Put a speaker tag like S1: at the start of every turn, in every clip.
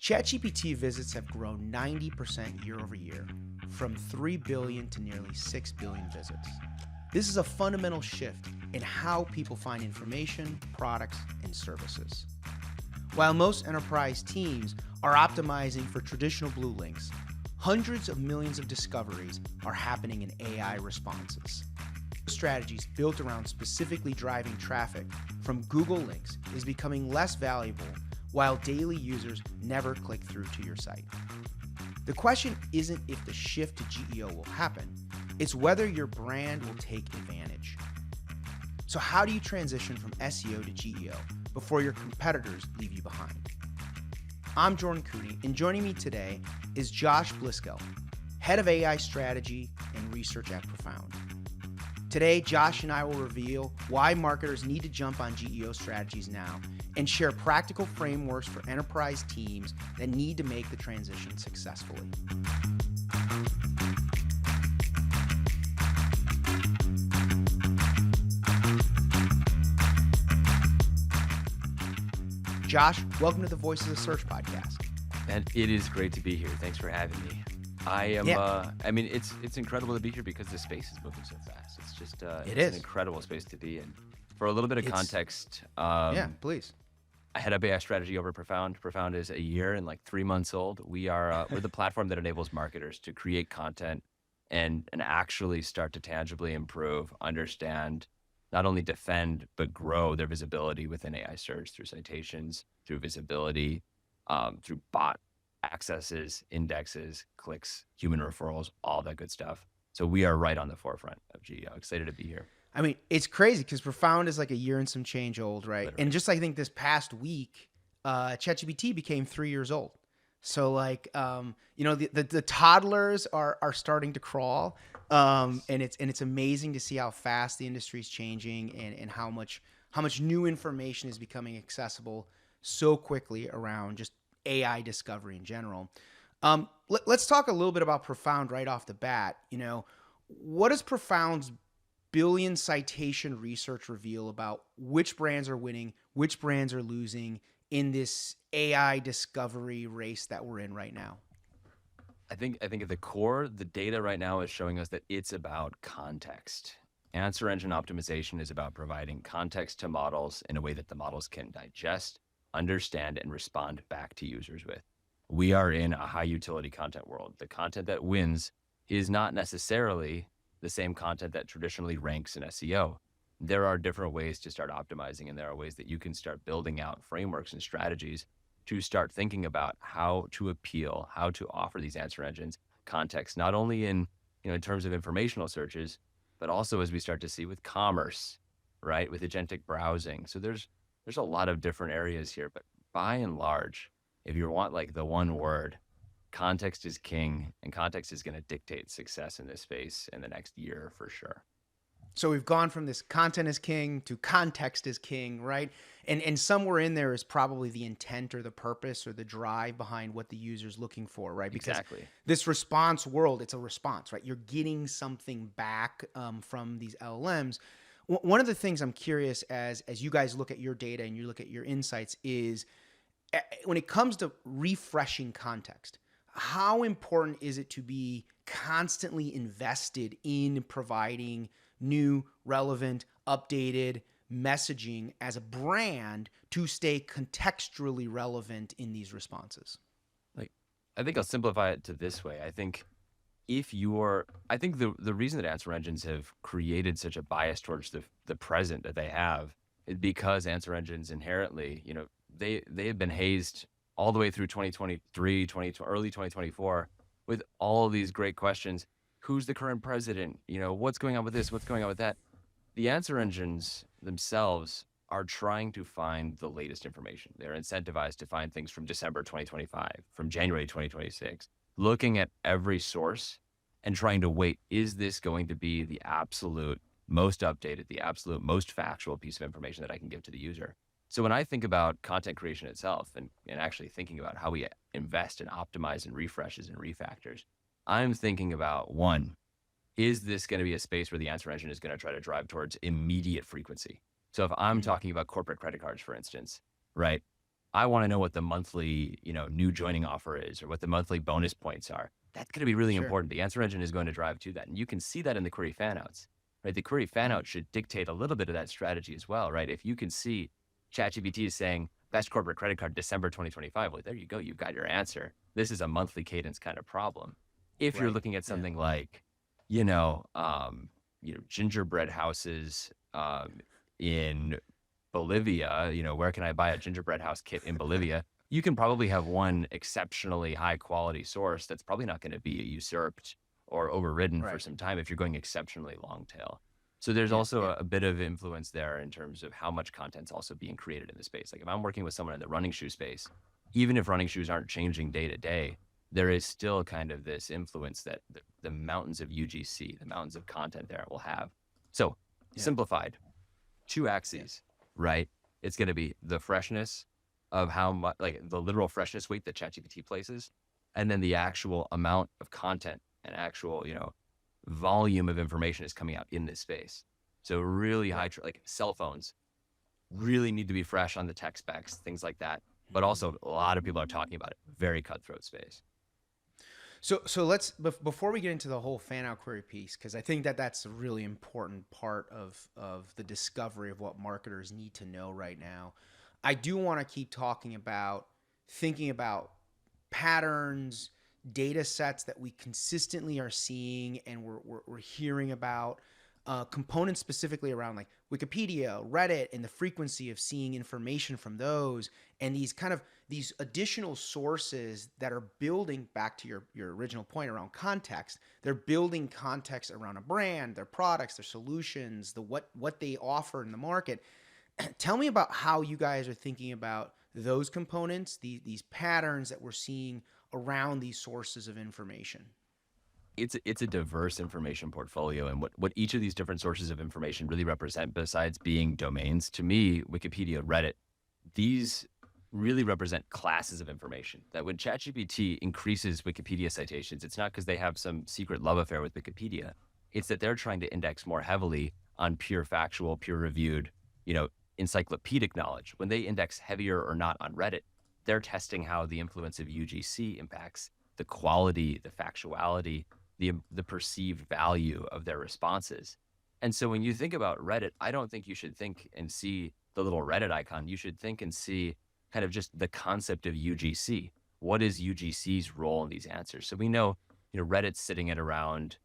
S1: ChatGPT visits have grown 90% year over year, from 3 billion to nearly 6 billion visits. This is a fundamental shift in how people find information, products, and services. While most enterprise teams are optimizing for traditional blue links, hundreds of millions of discoveries are happening in AI responses. Strategies built around specifically driving traffic from Google links is becoming less valuable while daily users never click through to your site. The question isn't if the shift to GEO will happen, it's whether your brand will take advantage. So how do you transition from SEO to GEO before your competitors leave you behind? I'm Jordan Cooney, and joining me today is Josh Blyskal, Head of AI Strategy and Research at Profound. Today, Josh and I will reveal why marketers need to jump on GEO strategies now and share practical frameworks for enterprise teams that need to make the transition successfully. Josh, welcome to the Voices of Search podcast.
S2: And it is great to be here. Thanks for having me. It's incredible to be here because the space is moving so fast. It's just, it's an incredible space to be in. For a little bit of context,
S1: please.
S2: I head up AI strategy over at Profound. Profound is a year and like 3 months old. We're the platform that enables marketers to create content and actually start to tangibly improve, understand, not only defend, but grow their visibility within AI search through citations, through visibility, through bot accesses, indexes, clicks, human referrals, all that good stuff. So we are right on the forefront of GEO. Excited to be here.
S1: I mean, it's crazy because Profound is like a year and some change old, right?
S2: Literally.
S1: And just I think this past week, ChatGPT became 3 years old. So the toddlers are starting to crawl, and it's amazing to see how fast the industry is changing and how much new information is becoming accessible so quickly around just AI discovery in general. Let's talk a little bit about Profound right off the bat. What does Profound's billion citation research reveal about which brands are winning, which brands are losing in this AI discovery race that we're in right now?
S2: I think at the core, the data right now is showing us that it's about context. Answer engine optimization is about providing context to models in a way that the models can digest, understand, and respond back to users with. We are in a high utility content world. The content that wins is not necessarily the same content that traditionally ranks in SEO. There are different ways to start optimizing, and there are ways that you can start building out frameworks and strategies to start thinking about how to appeal, how to offer these answer engines context, not only in terms of informational searches, but also as we start to see with commerce, right, with agentic browsing. So there's a lot of different areas here, but by and large, if you want like the one word, context is king, and context is going to dictate success in this space in the next year for sure.
S1: So we've gone from this content is king to context is king, right? And somewhere in there is probably the intent or the purpose or the drive behind what the user's looking for, right? Because
S2: exactly.
S1: This response world, it's a response, right? You're getting something back from these LLMs. One of the things I'm curious as you guys look at your data and you look at your insights is when it comes to refreshing context, how important is it to be constantly invested in providing new, relevant, updated messaging as a brand to stay contextually relevant in these responses?
S2: I think I'll simplify it to this way. I think the reason that answer engines have created such a bias towards the present that they have is because answer engines inherently, they have been hazed all the way through 2023, early 2024 with all of these great questions. Who's the current president? What's going on with this? What's going on with that? The answer engines themselves are trying to find the latest information. They're incentivized to find things from December 2025, from January 2026, looking at every source and trying to wait, is this going to be the absolute most updated, the absolute most factual piece of information that I can give to the user? So when I think about content creation itself and actually thinking about how we invest and optimize and refreshes and refactors, I'm thinking about, one, is this going to be a space where the answer engine is going to try to drive towards immediate frequency? So if I'm talking about corporate credit cards, for instance, right? I want to know what the monthly, new joining offer is or what the monthly bonus points are. That's going to be really
S1: Sure.
S2: important. The answer engine is going to drive to that. And you can see that in the query fanouts, right? The query
S1: Mm.
S2: fanout should dictate a little bit of that strategy as well, right? If you can see ChatGPT is saying best corporate credit card December 2025, well, there you go. You've got your answer. This is a monthly cadence kind of problem. If you're
S1: Right.
S2: looking at
S1: Yeah.
S2: something like, you know, um, gingerbread houses in Bolivia, where can I buy a gingerbread house kit in Bolivia? You can probably have one exceptionally high quality source that's probably not going to be usurped or overridden for
S1: Right.
S2: some time if you're going exceptionally long tail. So there's
S1: Yeah.
S2: also
S1: Yeah.
S2: a bit of influence there in terms of how much content's also being created in the space. Like if I'm working with someone in the running shoe space, even if running shoes aren't changing day to day, there is still kind of this influence that the mountains of UGC, the mountains of content there will have. So
S1: Yeah.
S2: simplified, two
S1: Yeah.
S2: axes, right? It's going to be the freshness of how much, like the literal freshness weight that ChatGPT places, and then the actual amount of content and actual, volume of information is coming out in this space. So really high,
S1: Right.
S2: like cell phones really need to be fresh on the tech specs, things like that. But
S1: Mhm.
S2: also a lot of people are talking about it. Very cutthroat space.
S1: So let's before we get into the whole fan out query piece, because I think that that's a really important part of the discovery of what marketers need to know right now. I do want to keep talking about thinking about patterns, data sets that we consistently are seeing and we're hearing about, components specifically around like Wikipedia, Reddit, and the frequency of seeing information from those, and these kind of these additional sources that are building back to your original point around context. They're building context around a brand, their products, their solutions, the what they offer in the market. Tell me about how you guys are thinking about those components, these patterns that we're seeing around these sources of information.
S2: It's a diverse information portfolio, and what each of these different sources of information really represent, besides being domains, to me, Wikipedia, Reddit, these really represent classes of information. That when ChatGPT increases Wikipedia citations, it's not because they have some secret love affair with Wikipedia. It's that they're trying to index more heavily on pure factual, peer reviewed, encyclopedic knowledge. When they index heavier or not on Reddit, they're testing how the influence of UGC impacts the quality, the factuality, the perceived value of their responses. And so when you think about Reddit, I don't think you should think and see the little Reddit icon. You should think and see kind of just the concept of UGC. What is UGC's role in these answers? So we know, Reddit's sitting at around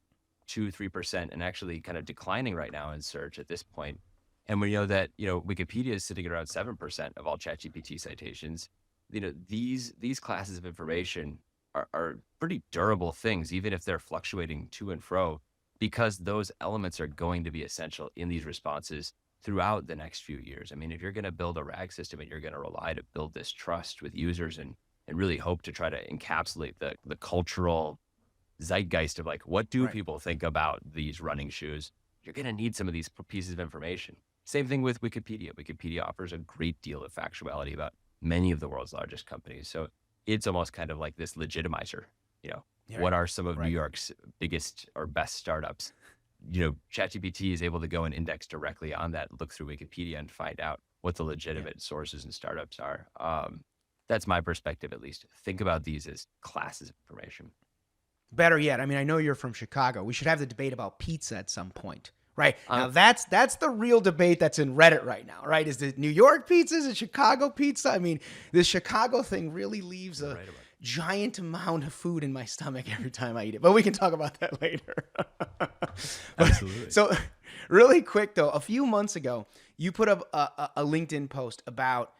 S2: 2-3% and actually kind of declining right now in search at this point. And we know that, Wikipedia is sitting at around 7% of all ChatGPT citations. These classes of information are pretty durable things, even if they're fluctuating to and fro, because those elements are going to be essential in these responses throughout the next few years. I mean, if you're going to build a RAG system and you're going to rely to build this trust with users and really hope to try to encapsulate the cultural zeitgeist of like, what do
S1: Right.
S2: people think about these running shoes? You're going to need some of these pieces of information. Same thing with Wikipedia. Wikipedia offers a great deal of factuality about many of the world's largest companies. So it's almost kind of like this legitimizer.
S1: Yeah,
S2: What
S1: right.
S2: are some of New
S1: Right.
S2: York's biggest or best startups? ChatGPT is able to go and index directly on that, look through Wikipedia and find out what the
S1: Yeah.
S2: legitimate sources and startups are. That's my perspective, at least. Think about these as classes of information.
S1: Better yet, I mean, I know you're from Chicago. We should have the debate about pizza at some point. Right.
S2: Um,
S1: Now that's the real debate that's in Reddit right now, right? Is it New York pizza? Is it Chicago pizza? I mean, this Chicago thing really leaves
S2: you're
S1: a
S2: right about
S1: giant amount of food in my stomach every time I eat it. But we can talk about that later.
S2: Absolutely.
S1: So, really quick though, a few months ago, you put up a LinkedIn post about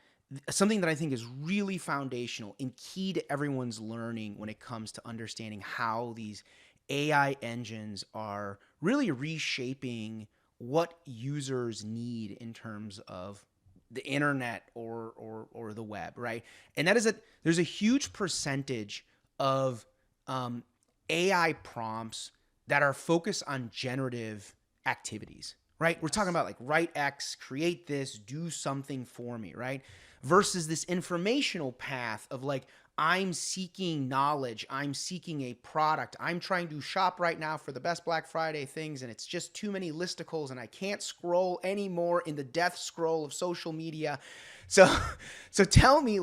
S1: something that I think is really foundational and key to everyone's learning when it comes to understanding how these AI engines are really reshaping what users need in terms of the internet or the web, right? And that is that there's a huge percentage of um, AI prompts that are focused on generative activities, right? We're talking
S2: Yes.
S1: about like write X, create this, do something for me, right? Versus this informational path of like, I'm seeking knowledge, I'm seeking a product, I'm trying to shop right now for the best Black Friday things, and it's just too many listicles, and I can't scroll anymore in the death scroll of social media. So, so tell me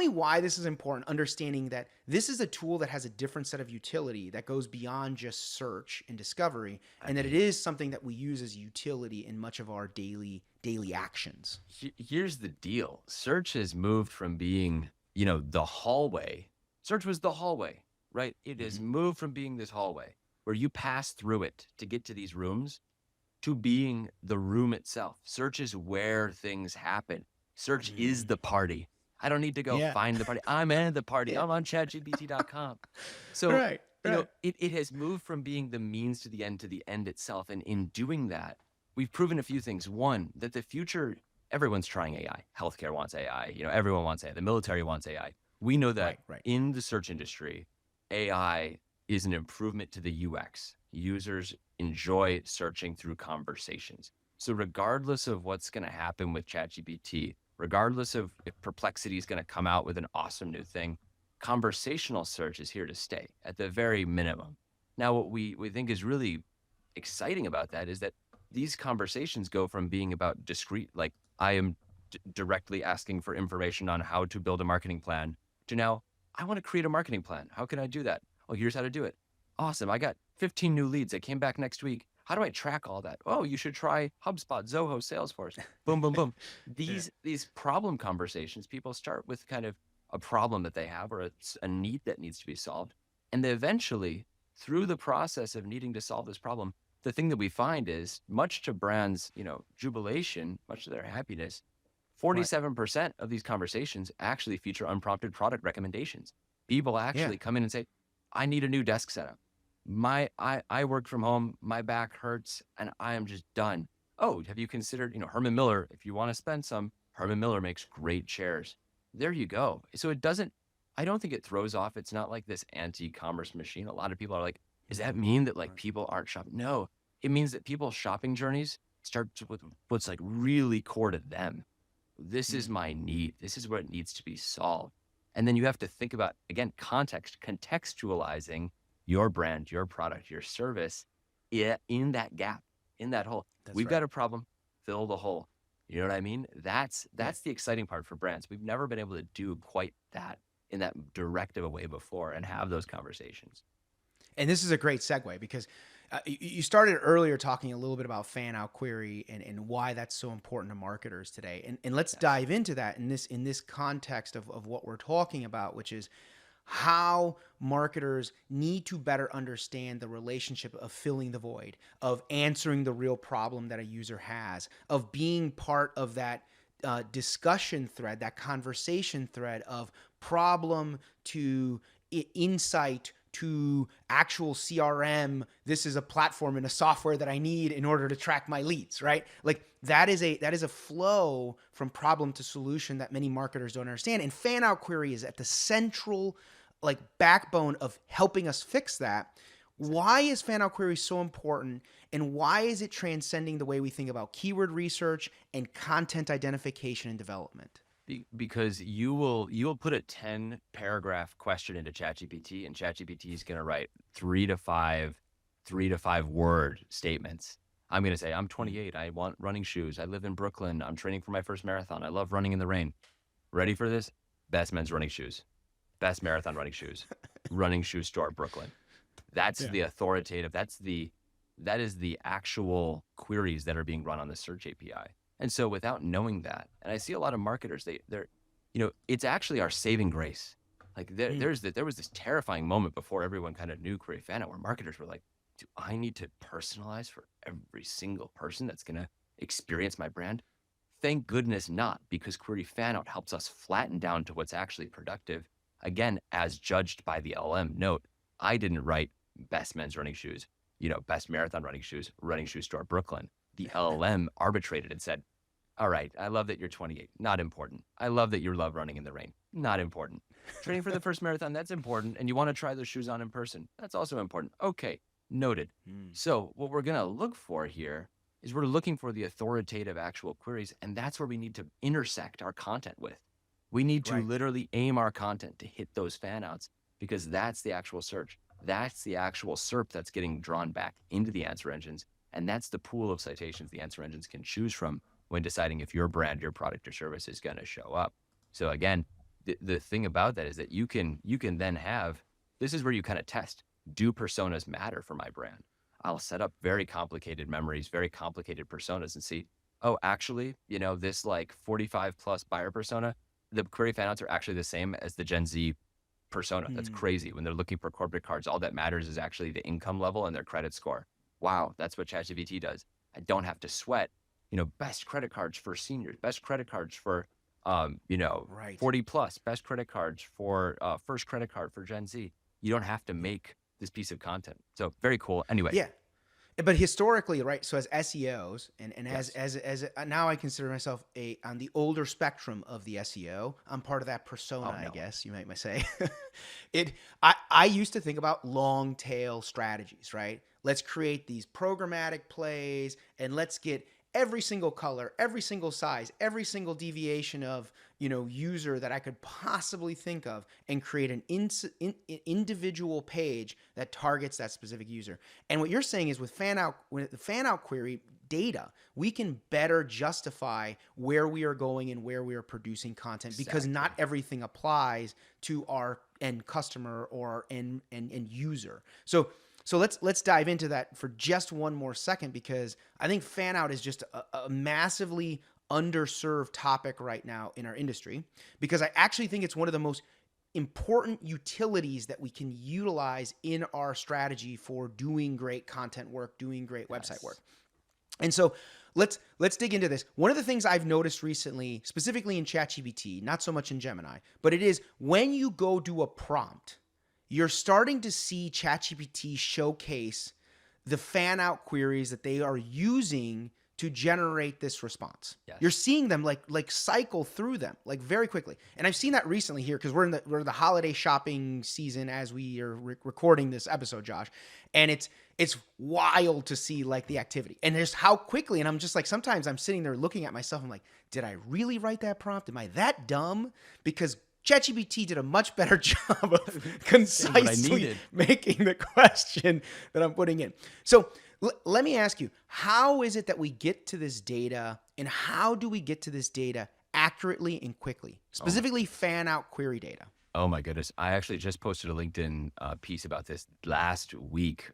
S1: why this is important, understanding that this is a tool that has a different set of utility that goes beyond just search and discovery,
S2: I
S1: and that it
S2: mean,
S1: is something that we use as utility in much of our daily actions.
S2: here's the deal. Search has moved from being, the hallway. Search was the hallway, right? It has
S1: Mm-hmm.
S2: moved from being this hallway where you pass through it to get to these rooms to being the room itself. Search is where things happen. Search is
S1: Mm.
S2: the party. I don't need to go
S1: Yeah.
S2: find the party. I'm in the party.
S1: Yeah.
S2: I'm on chatgpt.com. So,
S1: Right. Right.
S2: it has moved from being the means to the end itself. And in doing that, we've proven a few things. One, that the future, everyone's trying AI. Healthcare wants AI. Everyone wants AI. The military wants AI. We know that
S1: Right. Right.
S2: in the search industry, AI is an improvement to the UX. Users enjoy searching through conversations. So regardless of what's going to happen with ChatGPT, regardless of if Perplexity is going to come out with an awesome new thing, conversational search is here to stay at the very minimum. Now, what we think is really exciting about that is that these conversations go from being about discrete, like I am directly asking for information on how to build a marketing plan, to now I want to create a marketing plan. How can I do that? Oh, here's how to do it. Awesome. I got 15 new leads that came back next week. How do I track all that? Oh, you should try HubSpot, Zoho, Salesforce. Boom, boom, boom.
S1: Yeah.
S2: These problem conversations, people start with kind of a problem that they have or a need that needs to be solved. And they eventually, through the process of needing to solve this problem, the thing that we find is much to brands, jubilation, much to their happiness,
S1: Right.
S2: 47% of these conversations actually feature unprompted product recommendations. People
S1: Yeah.
S2: actually come in and say, I need a new desk setup. I work from home, my back hurts, and I am just done. Oh, have you considered, Herman Miller? If you want to spend some, Herman Miller makes great chairs. There you go. So I don't think it throws off. It's not like this anti-commerce machine. A lot of people are like, does that mean that like
S1: Right.
S2: people aren't shopping? No, it means that people's shopping journeys start with what's like really core to them. This is
S1: Mm.
S2: my need. This is what needs to be solved. And then you have to think about, again, context, contextualizing your brand, your product, your service in that gap, in that hole.
S1: That's
S2: We've
S1: right.
S2: got a problem, fill the hole. You know what I mean? That's
S1: Yeah.
S2: the exciting part for brands. We've never been able to do quite that in that directive a way before and have those conversations.
S1: And this is a great segue because you started earlier talking a little bit about fan out query and why that's so important to marketers today. And let's
S2: Yes.
S1: dive into that in this context of what we're talking about, which is how marketers need to better understand the relationship of filling the void, of answering the real problem that a user has, of being part of that discussion thread, that conversation thread of problem to insight to actual CRM. This is a platform and a software that I need in order to track my leads, right? Like that is a flow from problem to solution that many marketers don't understand. And fan out query is at the central like backbone of helping us fix that. Why is fan out query so important, and why is it transcending the way we think about keyword research and content identification and development?
S2: Because you will put a 10 paragraph question into ChatGPT, and ChatGPT is going to write 3 to 5 word statements. I'm going to say, I'm 28. I want running shoes. I live in Brooklyn. I'm training for my first marathon. I love running in the rain. Ready for this? Best men's running shoes. Best marathon running shoes. Running shoe store, Brooklyn. That's
S1: Yeah.
S2: the authoritative. That is the actual queries that are being run on the search API. And so without knowing that, and I see a lot of marketers, they're, it's actually our saving grace. Like
S1: Mm.
S2: there was this terrifying moment before everyone kind of knew Query Fan Out where marketers were like, do I need to personalize for every single person that's going to experience my brand? Thank goodness not, because Query Fan Out helps us flatten down to what's actually productive. Again, as judged by the LM. Note, I didn't write best men's running shoes, best marathon running shoe store, Brooklyn. The LLM arbitrated and said, all right, I love that you're 28. Not important. I love that you love running in the rain. Not important. Training for the first marathon, that's important. And you want to try those shoes on in person. That's also important. Okay, noted.
S1: Mm.
S2: So what we're going to look for here is we're looking for the authoritative actual queries. And that's where we need to intersect our content with. We need to
S1: Right.
S2: literally aim our content to hit those fan outs, because that's the actual search. That's the actual SERP that's getting drawn back into the answer engines. And that's the pool of citations the answer engines can choose from when deciding if your brand, your product or service is going to show up. So again, the thing about that is that you can then have, this is where you kind of test, do personas matter for my brand? I'll set up very complicated memories, very complicated personas and see, oh, actually, this like 45 plus buyer persona, the query fanouts are actually the same as the Gen Z persona. That's crazy. When they're looking for corporate cards, all that matters is actually the income level and their credit score. Wow, that's what ChatGPT does. I don't have to sweat, best credit cards for seniors, best credit cards for,
S1: Right.
S2: 40 plus, best credit cards for first credit card for Gen Z. You don't have to make this piece of content. So very cool. Anyway.
S1: Yeah. But historically, right? So as SEOs and
S2: Yes.
S1: as now I consider myself on the older spectrum of the SEO. I'm part of that persona,
S2: Oh, no.
S1: I guess you might say. I used to think about long tail strategies, right? Let's create these programmatic plays and let's get every single color, every single size, every single deviation of, user that I could possibly think of and create an individual page that targets that specific user. And what you're saying is with the fan out query data, we can better justify where we are going and where we are producing content because not everything applies to our end customer or our end user. So let's dive into that for just one more second, because I think fan out is just a massively underserved topic right now in our industry, because I actually think it's one of the most important utilities that we can utilize in our strategy for doing great content work, doing great website work. And so let's dig into this. One of the things I've noticed recently, specifically in ChatGPT, not so much in Gemini, but it is when you go do a prompt, you're starting to see ChatGPT showcase the fan out queries that they are using to generate this response.
S2: Yes.
S1: You're seeing them like cycle through them like very quickly. And I've seen that recently here because we're in the holiday shopping season as we are recording this episode, Josh. And it's wild to see like the activity and just how quickly. And I'm just like, sometimes I'm sitting there looking at myself. I'm like, did I really write that prompt? Am I that dumb? Because ChatGPT did a much better job of concisely making the question that I'm putting in. So let me ask you, how is it that we get to this data, and how do we get to this data accurately and quickly, specifically fan out query data?
S2: Oh my goodness. I actually just posted a LinkedIn piece about this last week.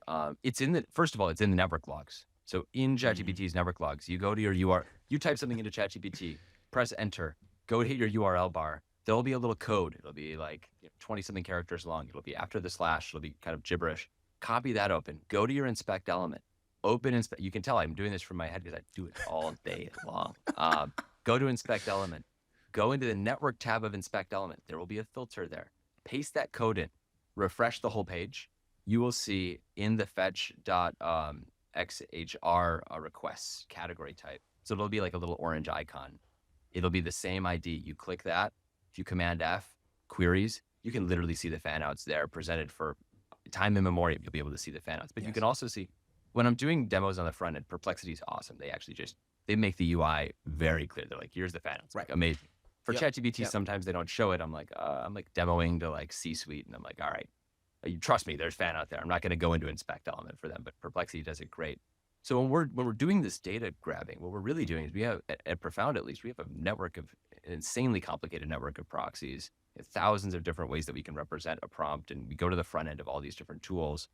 S2: First of all, it's in the network logs. So in ChatGPT's network logs, you go to your URL, you type something into ChatGPT, press enter, go hit your URL bar. There'll be a little code. It'll be like 20 something characters long. It'll be after the slash. It'll be kind of gibberish. Copy that open. Go to your inspect element. Open inspect. You can tell I'm doing this from my head because I do it all day long. Go to inspect element. Go into the network tab of inspect element. There will be a filter there. Paste that code in. Refresh the whole page. You will see in the fetch.xhr requests category type. So it'll be like a little orange icon. It'll be the same ID. You click that. If you command F, queries, you can literally see the fan outs there presented for time immemorial. You'll be able to see the fan outs. But you can also see, when I'm doing demos on the front end, Perplexity is awesome. They actually they make the UI very clear. They're like, here's the fan outs. Like, amazing. For ChatGPT, sometimes they don't show it. I'm like demoing to like C-suite, and I'm like, all right, you trust me, there's fan out there. I'm not going to go into inspect element for them, but Perplexity does it great. So when we're doing this data grabbing, what we're really doing is we have, at Profound at least, we have an insanely complicated network of proxies, thousands of different ways that we can represent a prompt, and we go to the front end of all these different tools.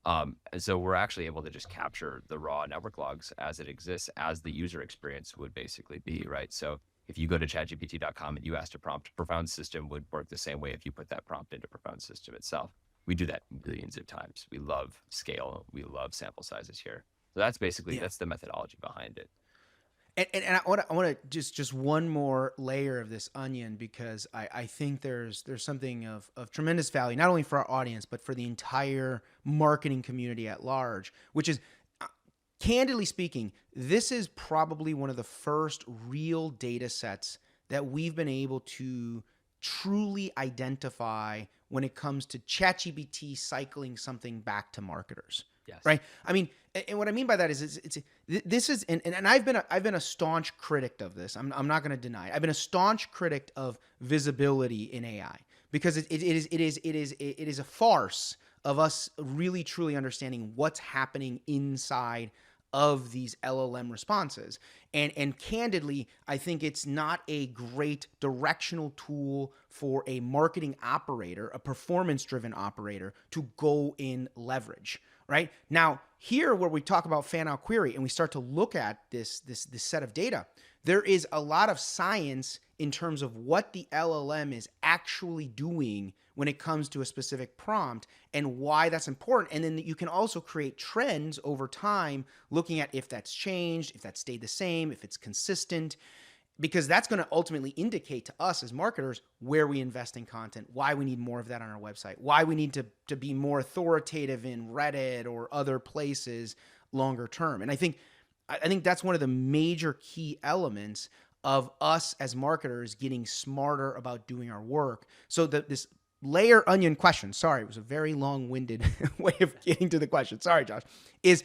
S2: And so we're actually able to just capture the raw network logs as it exists, as the user experience would basically be, right? So if you go to chatgpt.com and you asked a prompt, Profound System would work the same way if you put that prompt into Profound System itself. We do that millions of times. We love scale. We love sample sizes here. So that's basically, that's the methodology behind it.
S1: And I want to just one more layer of this onion, because I think there's something of tremendous value, not only for our audience, but for the entire marketing community at large, which is, candidly speaking, this is probably one of the first real data sets that we've been able to truly identify when it comes to ChatGPT cycling something back to marketers.
S2: Yes.
S1: Right. I mean, and what I mean by that is this is, and I've been a staunch critic of this. I'm not going to deny it. I've been a staunch critic of visibility in AI, because it is a farce of us really truly understanding what's happening inside of these LLM responses. And candidly, I think it's not a great directional tool for a marketing operator, a performance-driven operator, to go in leverage. Right now, here where we talk about fan out query and we start to look at this set of data, there is a lot of science in terms of what the LLM is actually doing when it comes to a specific prompt and why that's important. And then you can also create trends over time, looking at if that's changed, if that stayed the same, if it's consistent, because that's going to ultimately indicate to us as marketers where we invest in content, why we need more of that on our website, why we need to be more authoritative in Reddit or other places longer term. And I think that's one of the major key elements of us as marketers getting smarter about doing our work. So this layer onion question, sorry, it was a very long-winded way of getting to the question. Sorry, Josh, is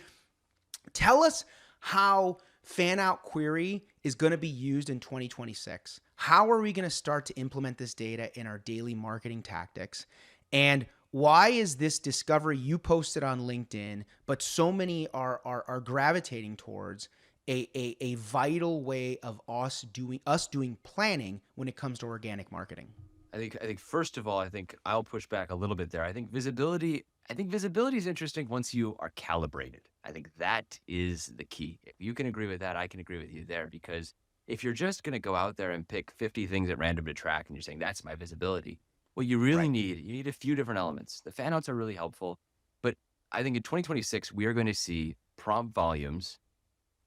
S1: tell us how fan out query is going to be used in 2026. How are we going to start to implement this data in our daily marketing tactics? And why is this discovery you posted on LinkedIn, but so many are gravitating towards a vital way of us doing planning when it comes to organic marketing?
S2: I think first of all, I think I'll push back a little bit there. I think visibility is interesting once you are calibrated. I think that is the key. If you can agree with that, I can agree with you there, because if you're just going to go out there and pick 50 things at random to track and you're saying that's my visibility, what you really
S1: Right.
S2: you need a few different elements. The fan outs are really helpful, but I think in 2026 we are going to see prompt volumes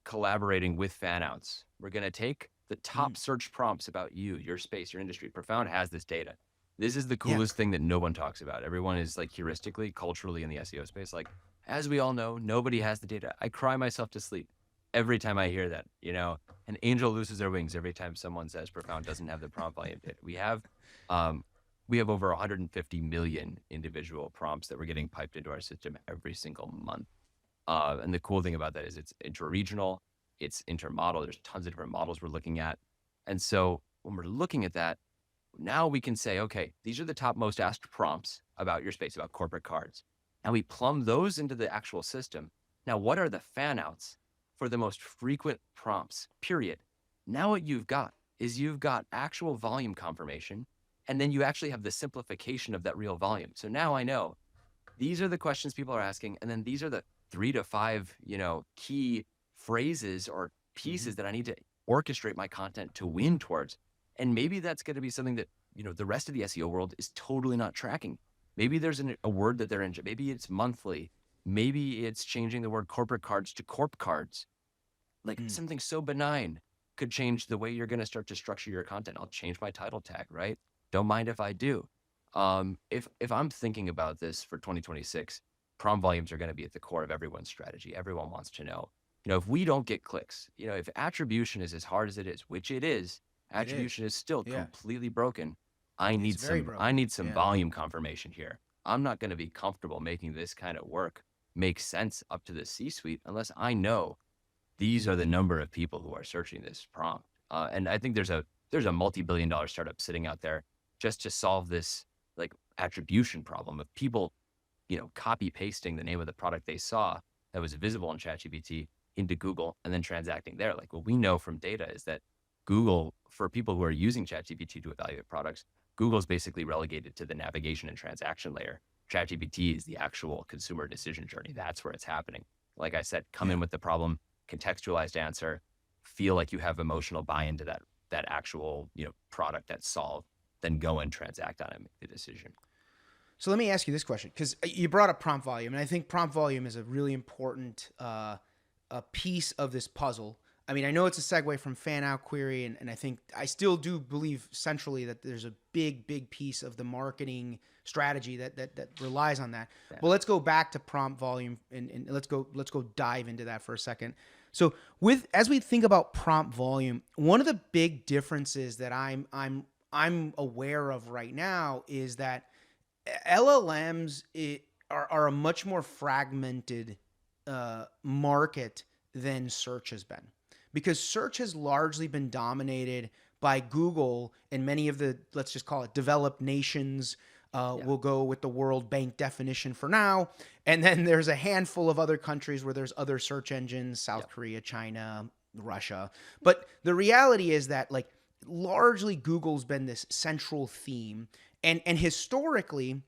S2: collaborating with fan outs. We're going to take the top search prompts about you, your space, your industry. Profound has this data. This is the
S1: Yeah.
S2: coolest thing that no one talks about. Everyone is like heuristically, culturally in the SEO space. Like, as we all know, nobody has the data. I cry myself to sleep every time I hear that, an angel loses their wings every time someone says Profound doesn't have the prompt volume data. We have over 150 million individual prompts that we're getting piped into our system every single month. And the cool thing about that is it's interregional, it's intermodal. There's tons of different models we're looking at. And so when we're looking at that, now we can say, okay, these are the top most asked prompts about your space, about corporate cards. And we plumb those into the actual system. Now, what are the fan outs for the most frequent prompts, period? Now what you've got is you've got actual volume confirmation, and then you actually have the simplification of that real volume. So now I know these are the questions people are asking, and then these are the 3 to 5, key phrases or pieces that I need to orchestrate my content to win towards. And maybe that's going to be something that, the rest of the SEO world is totally not tracking. Maybe there's a word that they're in. Maybe it's monthly. Maybe it's changing the word corporate cards to corp cards. Like something so benign could change the way you're going to start to structure your content. I'll change my title tag, right? Don't mind if I do. If I'm thinking about this for 2026, prompt volumes are going to be at the core of everyone's strategy. Everyone wants to know, if we don't get clicks, if attribution is as hard as it is, which it is, attribution is still completely broken. I need some volume confirmation here. I'm not going to be comfortable making this kind of work make sense up to the C-suite unless I know these are the number of people who are searching this prompt. And I think there's a multi-billion-dollar startup sitting out there just to solve this like attribution problem of people, copy pasting the name of the product they saw that was visible in ChatGPT into Google and then transacting there. Like what we know from data is that Google, for people who are using ChatGPT to evaluate products, Google's basically relegated to the navigation and transaction layer. ChatGPT is the actual consumer decision journey. That's where it's happening. Like I said, come in with the problem, contextualized answer, feel like you have emotional buy-in to that actual, product that's solved, then go and transact on it, make the decision.
S1: So let me ask you this question, because you brought up prompt volume, and I think prompt volume is a really important a piece of this puzzle. I mean, I know it's a segue from fan out query, and I still do believe centrally that there's a big piece of the marketing strategy that relies on that. Yeah. Well, let's go back to prompt volume and let's go dive into that for a second. So as we think about prompt volume, one of the big differences that I'm aware of right now is that LLMs are a much more fragmented market than search has been, because search has largely been dominated by Google and many of the, let's just call it, developed nations,
S2: Yeah.
S1: We'll go with the World Bank definition for now. And then there's a handful of other countries where there's other search engines, South Korea, China, Russia. But the reality is that like largely Google's been this central theme. And historically,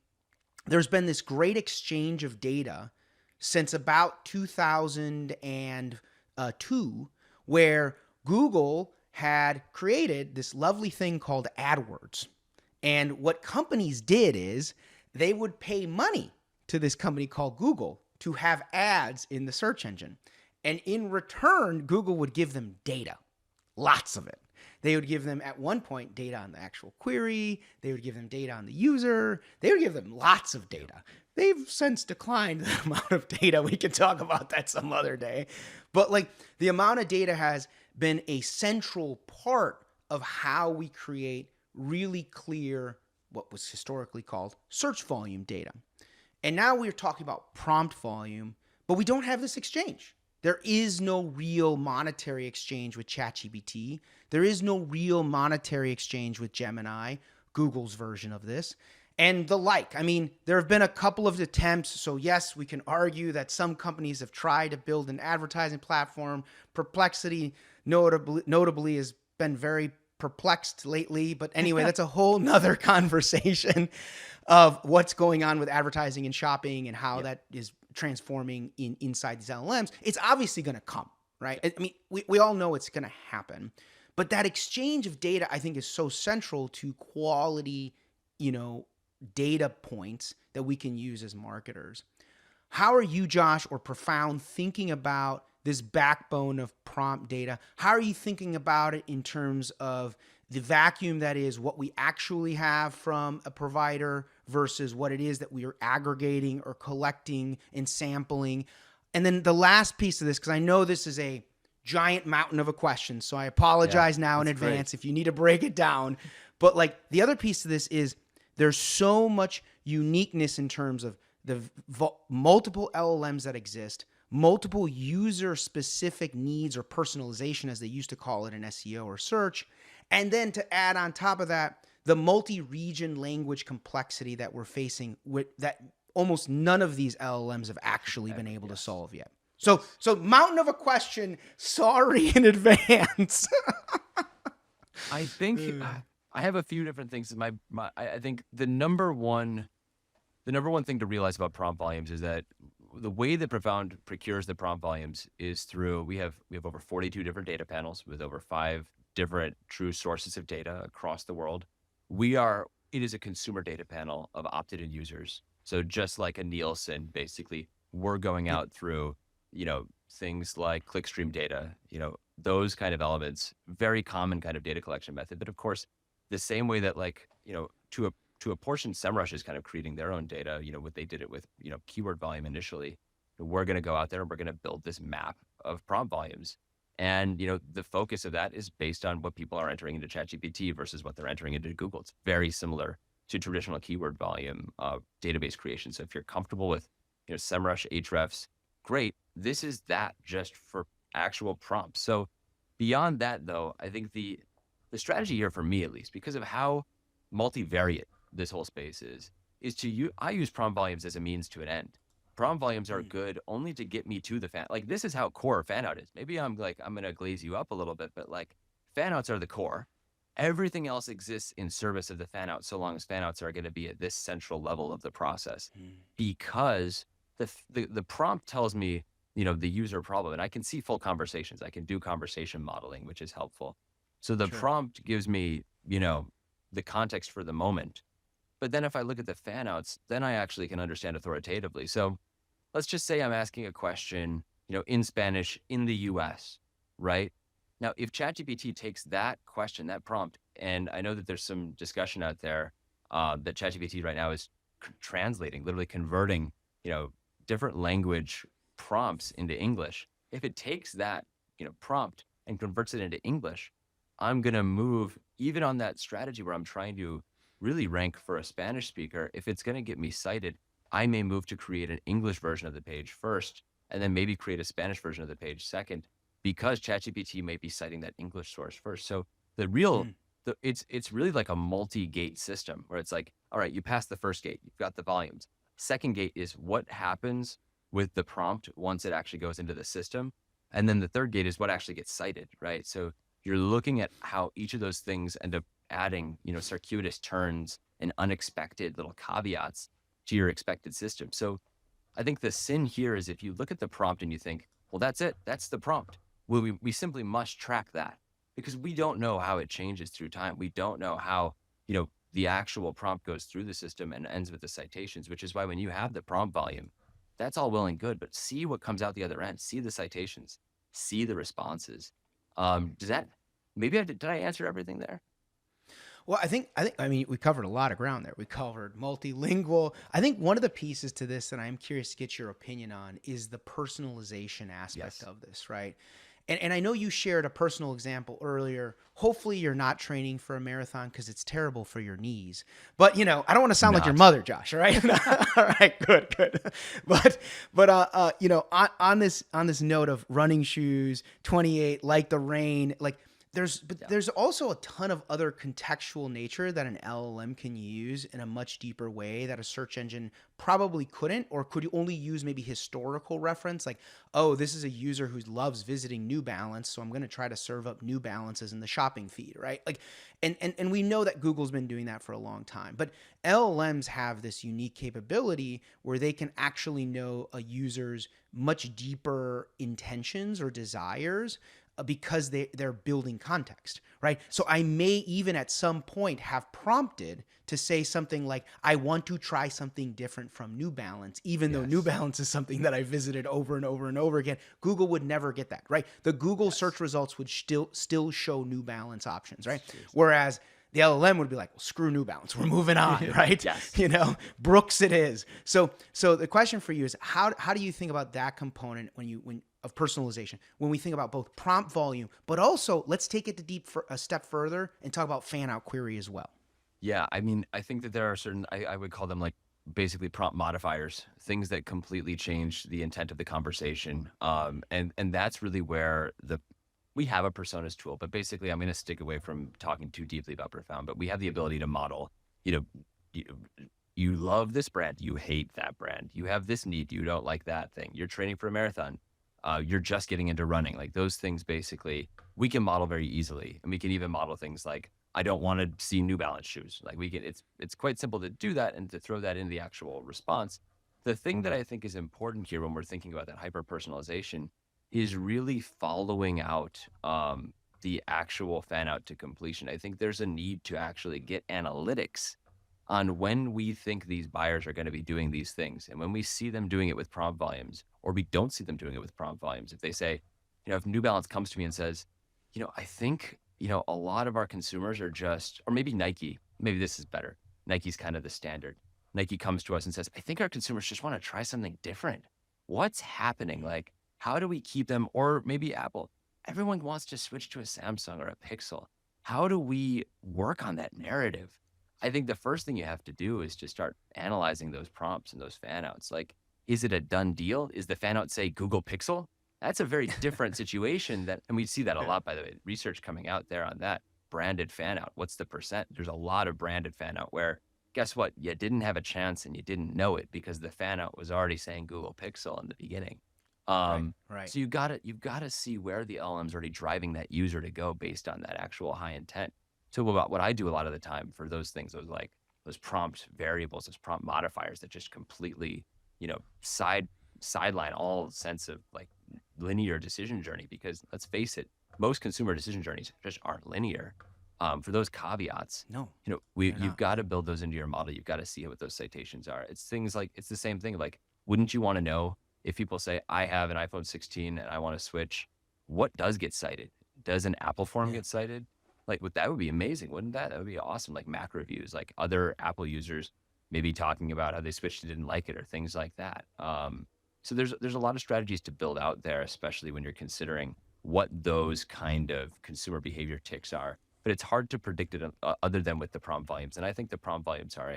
S1: there's been this great exchange of data since about 2002, where Google had created this lovely thing called AdWords. And what companies did is they would pay money to this company called Google to have ads in the search engine. And in return, Google would give them data, lots of it. They would give them at one point data on the actual query. They would give them data on the user. They would give them lots of data. They've since declined the amount of data. We can talk about that some other day. But like the amount of data has been a central part of how we create really clear, what was historically called search volume data. And now we're talking about prompt volume, but we don't have this exchange. There is no real monetary exchange with ChatGPT. There is no real monetary exchange with Gemini, Google's version of this, and the like. I mean, there have been a couple of attempts. So yes, we can argue that some companies have tried to build an advertising platform. Perplexity notably has been very perplexed lately. But anyway, that's a whole nother conversation of what's going on with advertising and shopping and how that is transforming inside these LLMs. It's obviously going to come, right? I mean, we all know it's going to happen. But that exchange of data, I think, is so central to quality, data points that we can use as marketers. How are you, Josh, or Profound, thinking about this backbone of prompt data? How are you thinking about it in terms of the vacuum that is what we actually have from a provider versus what it is that we are aggregating or collecting and sampling? And then the last piece of this, because I know this is a giant mountain of a question, so I apologize now in advance if you need to break it down. But like the other piece of this is there's so much uniqueness in terms of the multiple LLMs that exist, multiple user-specific needs or personalization, as they used to call it in SEO or search. And then to add on top of that, the multi-region language complexity that we're facing with that almost none of these LLMs have actually been able to solve yet. So mountain of a question, sorry in advance.
S2: I think I have a few different things. I think the number one thing to realize about prompt volumes is that the way that Profound procures the prompt volumes is through we have over 42 different data panels with over 5 different true sources of data across the world. It is a consumer data panel of opted-in users. So just like a Nielsen, basically, we're going out through, things like clickstream data, those kind of elements, very common kind of data collection method. But of course, the same way that to a portion, SEMrush is kind of creating their own data, what they did it with, keyword volume initially. We're going to go out there and we're going to build this map of prompt volumes. And, the focus of that is based on what people are entering into ChatGPT versus what they're entering into Google. It's very similar to traditional keyword volume database creation. So if you're comfortable with, SEMrush, Ahrefs, great. This is that just for actual prompts. So beyond that, though, I think the strategy here for me, at least, because of how multivariate this whole space is I use prompt volumes as a means to an end. Prompt volumes are good only to get me to the fan. Like this is how core fanout is. Maybe I'm going to glaze you up a little bit, but like fanouts are the core. Everything else exists in service of the fanout, so long as fanouts are going to be at this central level of the process, because the prompt tells me, the user problem, and I can see full conversations. I can do conversation modeling, which is helpful. So the prompt gives me, the context for the moment. But then if I look at the fanouts, then I actually can understand authoritatively. So let's just say I'm asking a question, in Spanish in the US, right? Now, if ChatGPT takes that question, that prompt, and I know that there's some discussion out there that ChatGPT right now is translating, literally converting, different language prompts into English. If it takes that, prompt and converts it into English, I'm going to move even on that strategy where I'm trying to really rank for a Spanish speaker. If it's going to get me cited, I may move to create an English version of the page first, and then maybe create a Spanish version of the page second, because ChatGPT may be citing that English source first. So it's really like a multi-gate system where it's like, All right, you passed the first gate. You've got the volumes. Second gate is what happens with the prompt once it actually goes into the system. And then the third gate is what actually gets cited, right? So you're looking at how each of those things end up adding, circuitous turns and unexpected little caveats to your expected system. So I think the sin here is if you look at the prompt and you think, well, that's it, that's the prompt. Well, we simply must track that because we don't know how it changes through time. We don't know how, the actual prompt goes through the system and ends with the citations, which is why when you have the prompt volume, that's all well and good, but see what comes out the other end, see the citations, see the responses. Does that, did I answer everything there?
S1: Well, I mean, we covered a lot of ground there. We covered multilingual. I think one of the pieces to this that I'm curious to get your opinion on is the personalization aspect
S2: Yes.
S1: of this, right? And I know you shared a personal example earlier. Hopefully, you're not training for a marathon because it's terrible for your knees. But I don't want to sound like your
S2: Not.
S1: mother, Josh. All right, all right, good. But on this note of running shoes, 28, like the rain, like there's also a ton of other contextual nature that an LLM can use in a much deeper way that a search engine probably couldn't, or could you only use maybe historical reference, like, oh, this is a user who loves visiting New Balance, so I'm going to try to serve up New Balances in the shopping feed, right? Like, and we know that Google's been doing that for a long time, but LLMs have this unique capability where they can actually know a user's much deeper intentions or desires because they're building context, right? So I may even at some point have prompted to say something like, I want to try something different from New Balance, even though New
S2: Yes.
S1: Balance is something that I visited over and over and over again. Google would never get that, right? The Google search results would still show New Balance options, right? Whereas the LLM would be like, well, screw New Balance, we're moving on, right?
S2: Yes.
S1: Brooks it is. So the question for you is, how do you think about that component when of personalization when we think about both prompt volume, but also let's take it a step further and talk about fan out query as well.
S2: Yeah, I mean, I think that there are certain, I would call them like basically prompt modifiers, things that completely change the intent of the conversation. And that's really where we have a personas tool, but basically I'm going to stick away from talking too deeply about profound, but we have the ability to model, you know, you, you love this brand, you hate that brand, you have this need, you don't like that thing, you're training for a marathon, you're just getting into running, like those things basically we can model very easily. And we can even model things like, I don't want to see New Balance shoes. Like it's quite simple to do that and to throw that in the actual response. The thing that I think is important here when we're thinking about that hyper personalization is really following out the actual fan out to completion. I think there's a need to actually get analytics on when we think these buyers are going to be doing these things. And when we see them doing it with prompt volumes, or we don't see them doing it with prompt volumes, if they say, if New Balance comes to me and says, I think, a lot of our consumers are just, or maybe Nike, maybe this is better. Nike's kind of the standard. Nike comes to us and says, I think our consumers just want to try something different. What's happening? Like, how do we keep them? Or maybe Apple, everyone wants to switch to a Samsung or a Pixel. How do we work on that narrative? I think the first thing you have to do is just start analyzing those prompts and those fan outs. Like, is it a done deal? Is the fan out say Google Pixel? That's a very different situation and we see that a lot, by the way, research coming out there on that branded fan out. What's the percent? There's a lot of branded fan out where guess what? You didn't have a chance and you didn't know it because the fan out was already saying Google Pixel in the beginning.
S1: Right.
S2: So you've got to see where the LLM's already driving that user to go based on that actual high intent. So what I do a lot of the time for those things, those prompt variables, those prompt modifiers that just completely, sideline all sense of like linear decision journey, because let's face it, most consumer decision journeys just aren't linear. For those caveats,
S1: No,
S2: you've got to build those into your model. You've got to see what those citations are. It's things like, it's the same thing. Like, wouldn't you want to know if people say, I have an iPhone 16 and I want to switch, what does get cited? Does an Apple form get cited? Like, that would be amazing, wouldn't that? That would be awesome. Like Mac reviews, like other Apple users maybe talking about how they switched and didn't like it or things like that. So there's a lot of strategies to build out there, especially when you're considering what those kind of consumer behavior ticks are. But it's hard to predict it other than with the prompt volumes. And I think the prompt volumes are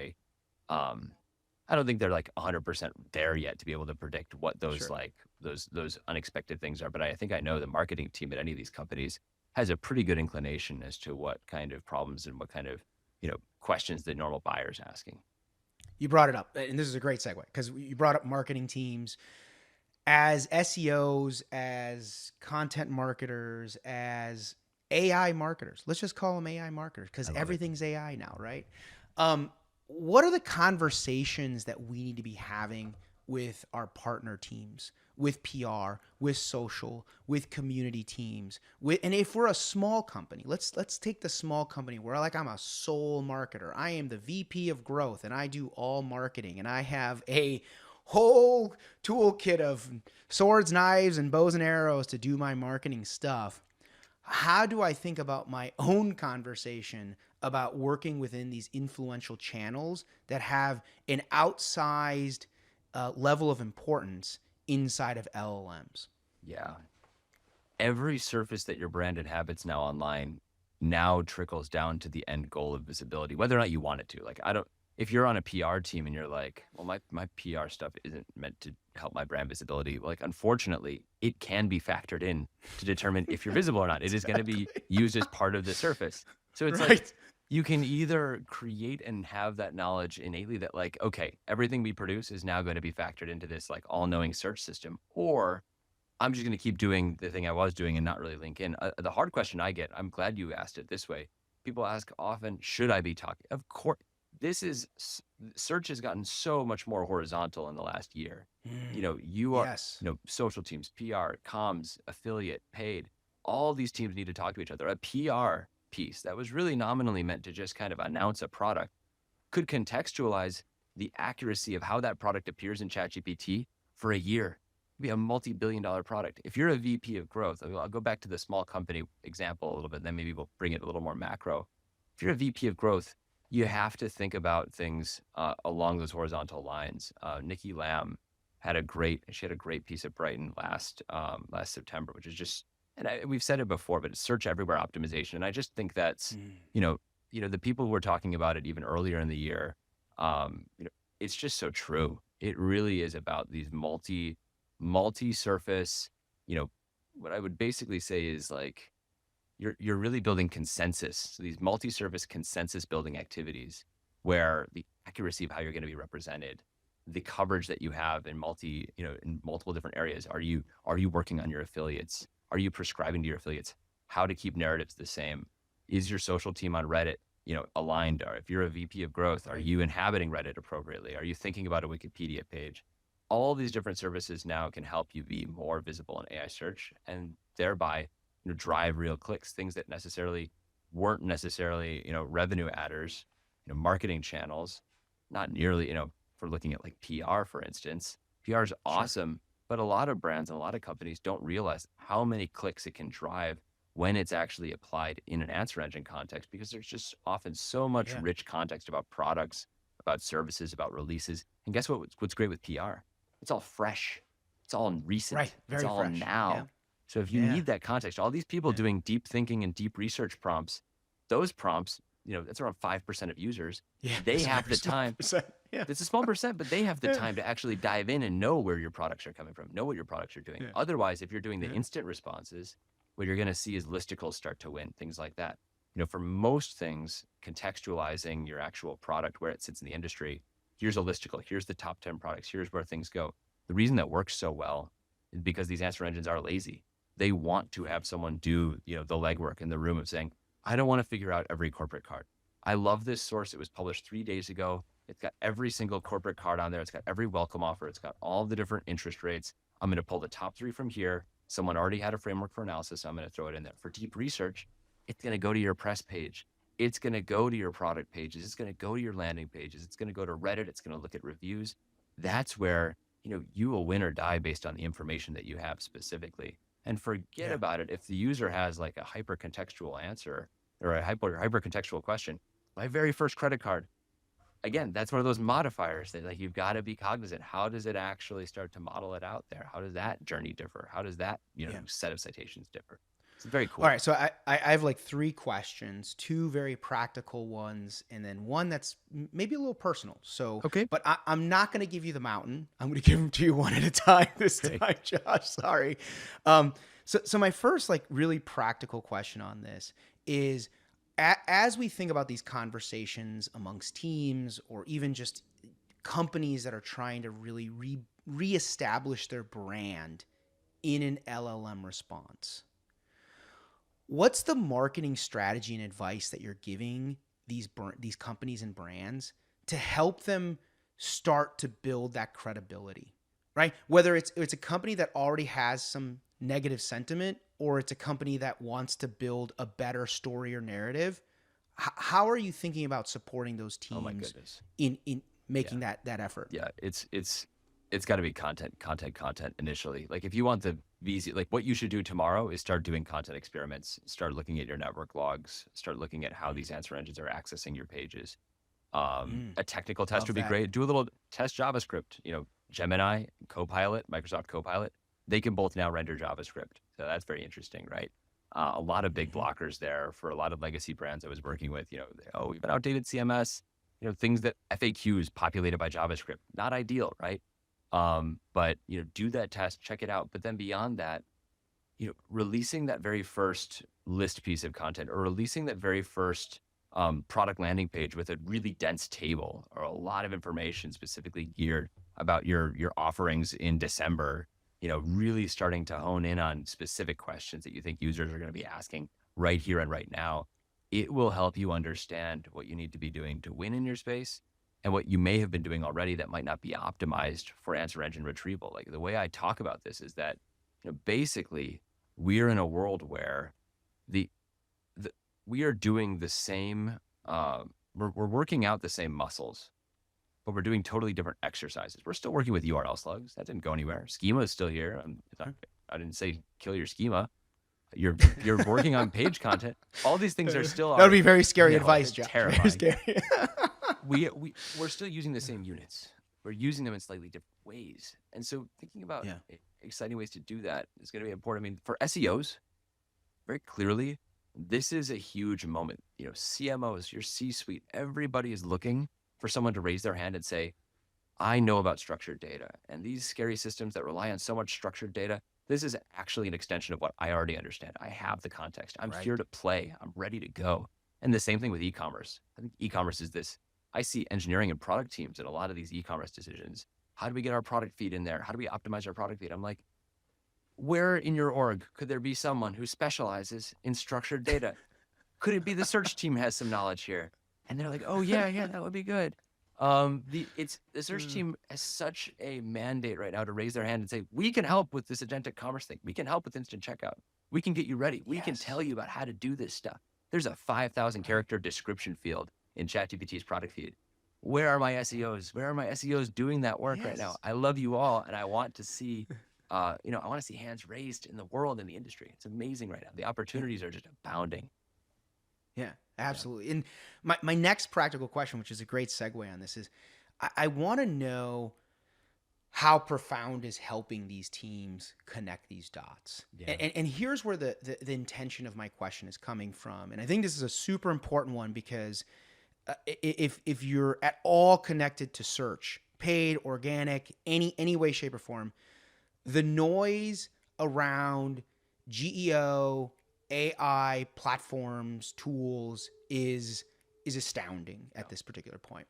S2: I don't think they're like 100% there yet to be able to predict what those those unexpected things are. But I think I know the marketing team at any of these companies has a pretty good inclination as to what kind of problems and what kind of questions that normal buyers asking.
S1: You brought it up, and this is a great segue because you brought up marketing teams. As SEOs, as content marketers, as AI marketers, let's just call them AI marketers because
S2: I love it.
S1: everything's AI now, right? What are the conversations that we need to be having with our partner teams, with PR, with social, with community teams, and if we're a small company, let's take the small company where I'm a sole marketer. I am the VP of growth and I do all marketing and I have a whole toolkit of swords, knives, and bows and arrows to do my marketing stuff. How do I think about my own conversation about working within these influential channels that have an outsized level of importance inside of LLMs?
S2: Yeah. Every surface that your brand inhabits now online now trickles down to the end goal of visibility, whether or not you want it to. Like, if you're on a PR team and you're like, well, my PR stuff isn't meant to help my brand visibility. Like, unfortunately, it can be factored in to determine if you're visible or not. It is going to be used as part of the surface. So it's like, you can either create and have that knowledge innately that like, okay, everything we produce is now going to be factored into this like all-knowing search system, or I'm just going to keep doing the thing I was doing and not really link in. The hard question I get, I'm glad you asked it this way. People ask often, should I be talking? Of course, search has gotten so much more horizontal in the last year. You are,
S1: Yes.
S2: social teams, PR, comms, affiliate, paid, all these teams need to talk to each other. A PR piece that was really nominally meant to just kind of announce a product could contextualize the accuracy of how that product appears in ChatGPT for a year. Be a multi-billion-dollar product. If you're a VP of growth, I'll go back to the small company example a little bit, then maybe we'll bring it a little more macro. If you're a VP of growth, you have to think about things along those horizontal lines. Nikki Lamb had a great piece at Brighton last September, which is just, and we've said it before, but it's search everywhere optimization. And I just think that's, the people who were talking about it even earlier in the year, it's just so true. It really is about these multi-surface, what I would basically say is like, you're really building consensus. So these multi-surface consensus building activities where the accuracy of how you're going to be represented, the coverage that you have in multiple different areas. Are you working on your affiliates? Are you prescribing to your affiliates how to keep narratives the same? Is your social team on Reddit, aligned? Or if you're a VP of growth, are you inhabiting Reddit appropriately? Are you thinking about a Wikipedia page? All these different services now can help you be more visible in AI search and thereby drive real clicks, things that weren't necessarily, revenue adders, marketing channels, not nearly, if we're looking at like PR, for instance, PR is awesome, but a lot of brands and a lot of companies don't realize how many clicks it can drive when it's actually applied in an answer engine context, because there's just often so much rich context about products, about services, about releases. And guess what's great with PR? It's all fresh. It's all recent.
S1: Right. Very
S2: it's all
S1: fresh.
S2: now.
S1: Yeah.
S2: So if you need that context, all these people doing deep thinking and deep research prompts, those prompts, that's around 5% of users.
S1: Yeah.
S2: They have the time.
S1: Yeah.
S2: It's a small percent, but they have the time to actually dive in and know where your products are coming from, know what your products are doing. Otherwise, if you're doing the instant responses, what you're going to see is listicles start to win, things like that. For most things, contextualizing your actual product, where it sits in the industry, here's a listicle, here's the top 10 products, here's where things go. The reason that works so well is because these answer engines are lazy. They want to have someone do, the legwork in the room of saying, I don't want to figure out every corporate card. I love this source. It was published 3 days ago. It's got every single corporate card on there. It's got every welcome offer. It's got all the different interest rates. I'm going to pull the top 3 from here. Someone already had a framework for analysis, so I'm going to throw it in there. For deep research, it's going to go to your press page. It's going to go to your product pages. It's going to go to your landing pages. It's going to go to Reddit. It's going to look at reviews. That's where, you will win or die based on the information that you have specifically. And forget about it if the user has like a hyper-contextual answer or a hyper-contextual question. My very first credit card, again, that's one of those modifiers that like you've got to be cognizant. How does it actually start to model it out there? How does that journey differ? How does that set of citations differ? It's very cool.
S1: All right, so I have like 3 questions, 2 very practical ones, and then one that's maybe a little personal. So,
S2: okay,
S1: but I'm not going to give you the mountain. I'm going to give them to you one at a time this time, Josh. Sorry. So my first like really practical question on this is, as we think about these conversations amongst teams or even just companies that are trying to really reestablish their brand in an LLM response, what's the marketing strategy and advice that you're giving these companies and brands to help them start to build that credibility, right? Whether it's a company that already has some negative sentiment or it's a company that wants to build a better story or narrative, how are you thinking about supporting those
S2: Oh my
S1: teams
S2: goodness.
S1: in making
S2: Yeah.
S1: that effort?
S2: Yeah. It's got to be content initially. Like if you want the VZ, like what you should do tomorrow is start doing content experiments, start looking at your network logs, start looking at how these answer engines are accessing your pages. A technical test
S1: Love
S2: would be
S1: that.
S2: great. Do a little test JavaScript. Gemini, Copilot, Microsoft Copilot, they can both now render JavaScript. So that's very interesting, right? A lot of big blockers there for a lot of legacy brands I was working with. We have an outdated CMS. Things that FAQs populated by JavaScript, not ideal, right? But do that test, check it out. But then beyond that, releasing that very first list piece of content or releasing that very first product landing page with a really dense table or a lot of information specifically geared about your offerings in December, really starting to hone in on specific questions that you think users are going to be asking right here and right now. It will help you understand what you need to be doing to win in your space and what you may have been doing already that might not be optimized for answer engine retrieval. Like the way I talk about this is that, basically we're in a world where we are doing the same, we're working out the same muscles, but we're doing totally different exercises. We're still working with URL slugs. That didn't go anywhere. Schema is still here. I didn't say kill your schema. You're working on page content. All these things are still.
S1: That would be very scary
S2: Yeah,
S1: advice, Josh.
S2: terrifying.
S1: Very scary.
S2: We're still using the same units. We're using them in slightly different ways. And so thinking about exciting ways to do that is going to be important. I mean, for SEOs, very clearly, this is a huge moment. CMOs, your C-suite, everybody is looking for someone to raise their hand and say, I know about structured data. And these scary systems that rely on so much structured data, this is actually an extension of what I already understand. I have the context. I'm here to play. I'm ready to go. And the same thing with e-commerce. I think e-commerce is this. I see engineering and product teams in a lot of these e-commerce decisions. How do we get our product feed in there? How do we optimize our product feed? I'm like, where in your org could there be someone who specializes in structured data? Could it be the search team has some knowledge here? And they're like, oh yeah, that would be good. The search team has such a mandate right now to raise their hand and say, we can help with this agentic commerce thing. We can help with instant checkout. We can get you ready. We can tell you about how to do this stuff. There's a 5,000 character description field in ChatGPT's product feed. Where are my SEOs? Where are my SEOs doing that work right now? I love you all, and I want to see, I want to see hands raised in the world, in the industry. It's amazing right now. The opportunities are just abounding.
S1: Yeah, absolutely. And my next practical question, which is a great segue on this, is I want to know how Profound is helping these teams connect these dots.
S2: Yeah.
S1: And here's where the intention of my question is coming from. And I think this is a super important one because if you're at all connected to search, paid, organic, any way, shape, or form, the noise around GEO, AI platforms, tools is astounding at this particular point.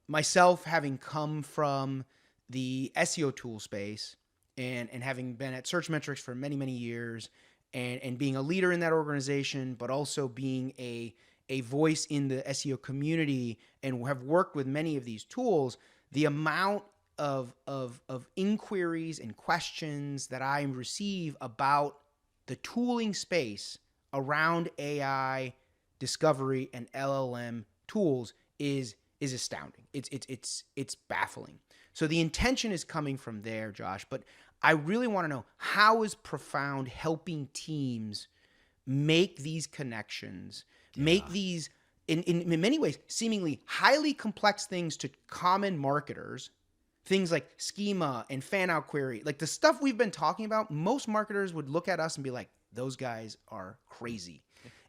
S1: Myself having come from the SEO tool space and having been at Searchmetrics for many, many years and being a leader in that organization, but also being a voice in the SEO community and have worked with many of these tools, the amount of inquiries and questions that I receive about the tooling space around AI discovery and LLM tools is astounding. It's baffling. So the intention is coming from there, Josh, but I really want to know, how is Profound helping teams make these connections, make these in many ways seemingly highly complex things to common marketers, things like schema and fan out query, like the stuff we've been talking about. Most marketers would look at us and be like, those guys are crazy.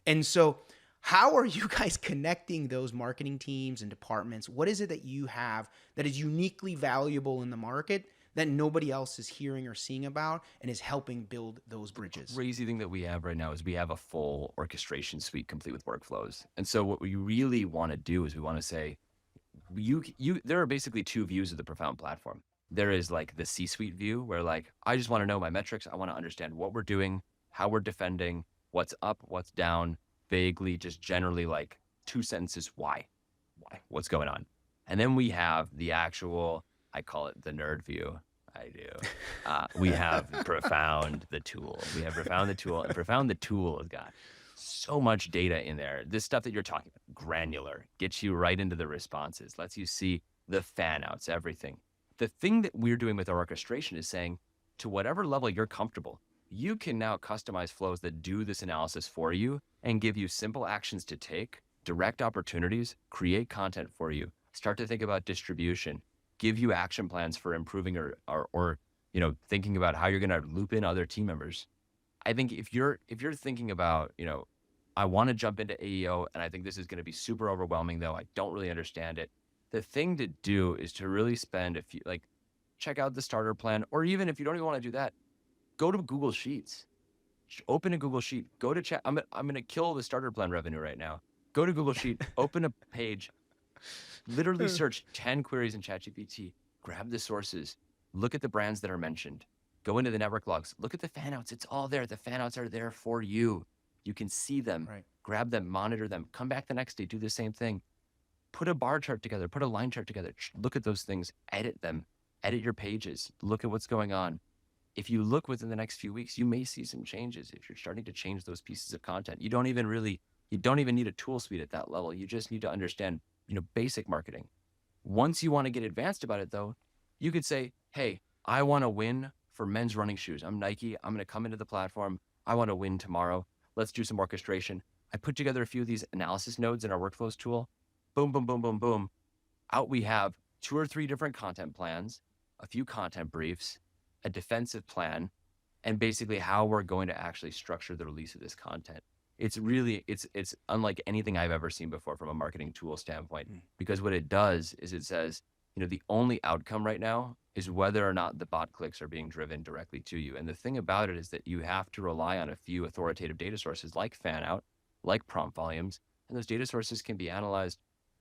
S1: And so how are you guys connecting those marketing teams and departments? What is it that you have that is uniquely valuable in the market that nobody else is hearing or seeing about and is helping build those bridges?
S2: The crazy thing that we have right now is we have a full orchestration suite complete with workflows. And so what we really want to do is we want to say, there are basically two views of the Profound platform. There is like the C-suite view where like, I just want to know my metrics. I want to understand what we're doing, how we're defending, what's up, what's down, vaguely, just generally like 2 sentences. Why, what's going on? And then we have the actual, I call it the nerd view. I do. We have Profound, the tool. We have Profound, the tool. And Profound, the tool has got so much data in there. This stuff that you're talking about, granular, gets you right into the responses, lets you see the fan outs, everything. The thing that we're doing with our orchestration is saying, to whatever level you're comfortable, you can now customize flows that do this analysis for you and give you simple actions to take, direct opportunities, create content for you, start to think about distribution, give you action plans for improving or thinking about how you're going to loop in other team members. I think if you're thinking about, I want to jump into AEO and I think this is going to be super overwhelming though, I don't really understand it. The thing to do is to really spend check out the starter plan, or even if you don't even want to do that, go to Google Sheets, open a Google Sheet, go to chat. I'm going to kill the starter plan revenue right now. Go to Google Sheet, open a page, literally search 10 queries in ChatGPT, grab the sources, look at the brands that are mentioned, go into the network logs, look at the fan outs. It's all there. The fan outs are there for you. You can see them,
S1: Right.
S2: Grab them, monitor them, come back the next day, do the same thing. Put a bar chart together, put a line chart together, look at those things, edit them, edit your pages, look at what's going on. If you look within the next few weeks, you may see some changes if you're starting to change those pieces of content. You don't even need a tool suite at that level. You just need to understand, basic marketing. Once you want to get advanced about it though, you could say, hey, I want to win for men's running shoes. I'm Nike. I'm going to come into the platform. I want to win tomorrow. Let's do some orchestration. I put together a few of these analysis nodes in our workflows tool. Boom, boom, boom, boom, boom. Out we have 2 or 3 different content plans, a few content briefs, a defensive plan, and basically how we're going to actually structure the release of this content. It's really, it's unlike anything I've ever seen before from a marketing tool standpoint, because what it does is it says, the only outcome right now is whether or not the bot clicks are being driven directly to you. And the thing about it is that you have to rely on a few authoritative data sources like fan out, like prompt volumes, and those data sources can be analyzed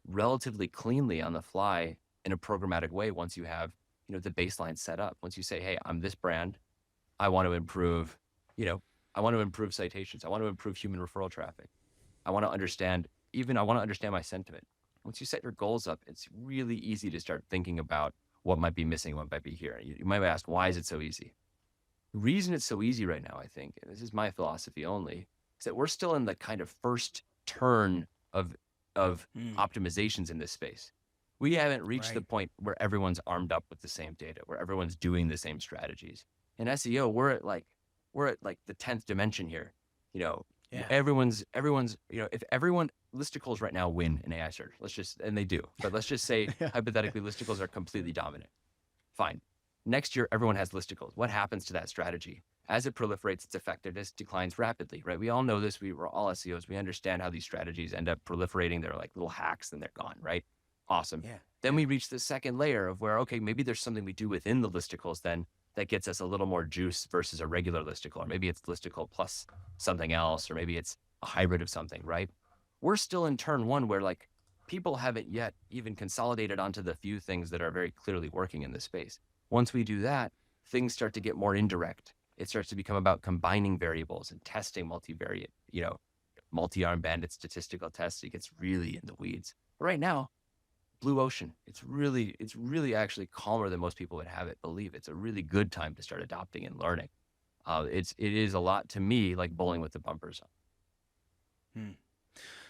S2: relatively cleanly on the fly in a programmatic way once you have, the baseline set up. Once you say, hey, I'm this brand, I want to improve, citations. I want to improve human referral traffic. I want to understand my sentiment. Once you set your goals up, it's really easy to start thinking about what might be missing, what might be here. You might ask, why is it so easy? The reason it's so easy right now, I think, and this is my philosophy only, is that we're still in the kind of first turn of optimizations in this space. We haven't reached the point where everyone's armed up with the same data, where everyone's doing the same strategies. In SEO, we're at the 10th dimension here. Everyone's, if everyone, listicles right now win in AI search, and they do, but let's just say hypothetically listicles are completely dominant. Fine. Next year, everyone has listicles. What happens to that strategy? As it proliferates, its effectiveness declines rapidly, right? We all know this. We're all SEOs. We understand how these strategies end up proliferating. They're like little hacks and they're gone, right? Awesome.
S1: Yeah.
S2: Then we reach the second layer of where, okay, maybe there's something we do within the listicles then that gets us a little more juice versus a regular listicle, or maybe it's listicle plus something else, or maybe it's a hybrid of something, right? We're still in turn one where people haven't yet even consolidated onto the few things that are very clearly working in this space. Once we do that, things start to get more indirect. It starts to become about combining variables and testing multivariate, multi-arm bandit statistical tests. It gets really in the weeds. But right now, blue ocean. It's really actually calmer than most people would have it believe. It's a really good time to start adopting and learning. It is a lot to me like bowling with the bumpers on.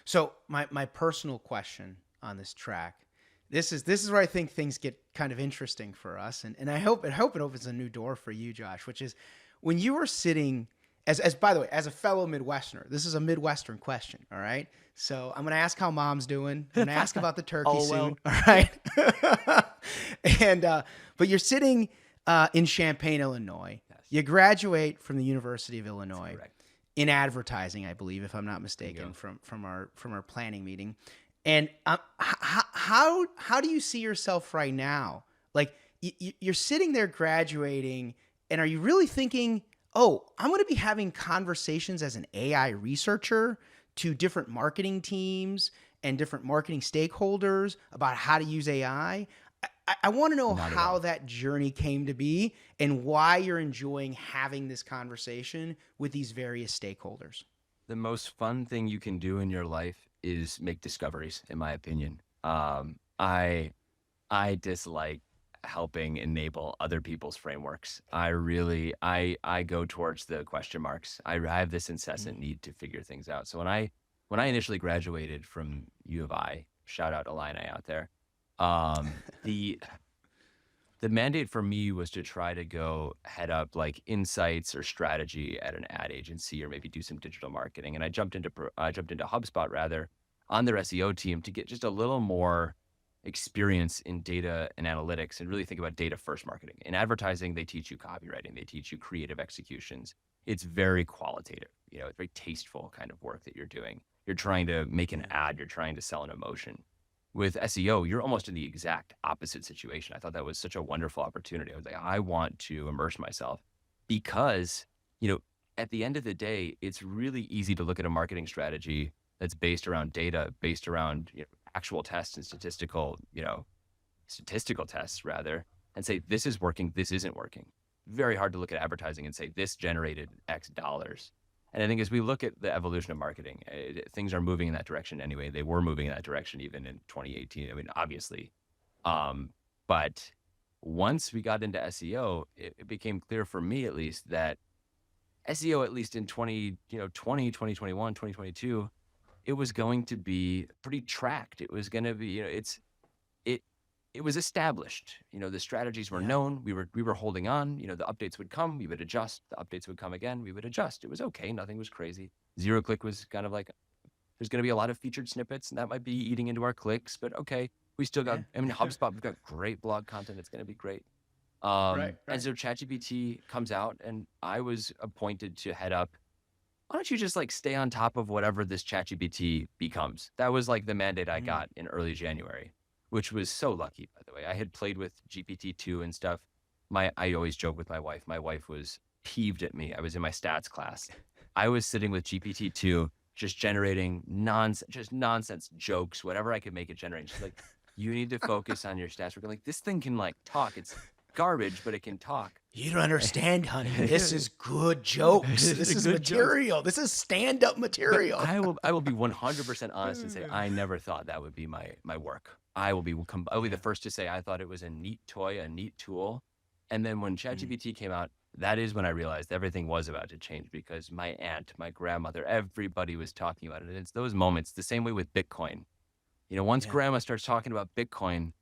S1: So my personal question on this track, this is where I think things get kind of interesting for us, and I hope it opens a new door for you, Josh, which is when you were sitting as by the way, as a fellow Midwesterner, this is a Midwestern question, all right? So I'm going to ask how mom's doing. I'm going to ask about the turkey soon, all right? But you're sitting in Champaign, Illinois. Yes. You graduate from the University of Illinois in advertising, I believe, if I'm not mistaken, from our planning meeting. And how do you see yourself right now? Like, you're sitting there graduating, and are you really thinking, oh, I'm going to be having conversations as an AI researcher to different marketing teams and different marketing stakeholders about how to use AI? I want to know
S2: Not at
S1: how
S2: all.
S1: that journey came to be and why you're enjoying having this conversation with these various stakeholders.
S2: The most fun thing you can do in your life is make discoveries, in my opinion. I dislike helping enable other people's frameworks. I go towards the question marks. I have this incessant need to figure things out. So when I initially graduated from U of I, shout out Illini out there, the mandate for me was to try to go head up like insights or strategy at an ad agency, or maybe do some digital marketing. And I jumped into HubSpot rather on their SEO team to get just a little more experience in data and analytics, and really think about data first marketing. In advertising, they teach you copywriting, they teach you creative executions. It's very qualitative, it's very tasteful kind of work that you're doing. You're trying to make an ad, you're trying to sell an emotion. With SEO, you're almost in the exact opposite situation. I thought that was such a wonderful opportunity. I was like, I want to immerse myself because, at the end of the day, it's really easy to look at a marketing strategy that's based around data, based around actual tests and statistical tests rather, and say, this is working, this isn't working. Very hard to look at advertising and say, this generated X dollars. And I think as we look at the evolution of marketing, things are moving in that direction anyway. They were moving in that direction even in 2018. I mean, obviously. But once we got into SEO, it became clear for me at least that SEO, at least in 2021, 2022, it was going to be pretty tracked. It was going to be, it was established. The strategies were known. We were holding on. The updates would come, we would adjust. The updates would come again, we would adjust. It was okay. Nothing was crazy. Zero click was kind of like, there's going to be a lot of featured snippets, and that might be eating into our clicks, but okay. We still got, HubSpot, we've got great blog content. It's going to be great.
S1: Right.
S2: And so ChatGPT comes out, and I was appointed to head up. Why don't you just like stay on top of whatever this ChatGPT becomes? That was like the mandate I got in early January, which was so lucky, by the way. I had played with GPT-2 and stuff. I always joke with my wife. My wife was peeved at me. I was in my stats class. I was sitting with GPT-2, just generating nonsense jokes, whatever I could make it generate. She's like, you need to focus on your stats. We're like, this thing can like talk. It's garbage, but it can talk.
S1: You don't understand, honey. This is good jokes. This is material. This is stand-up material.
S2: I will be 100% honest and say I never thought that would be my work. I will be the first to say I thought it was a neat toy, a neat tool. And then when ChatGPT came out, that is when I realized everything was about to change, because my aunt, my grandmother, everybody was talking about it. And it's those moments, the same way with Bitcoin. Once grandma starts talking about Bitcoin,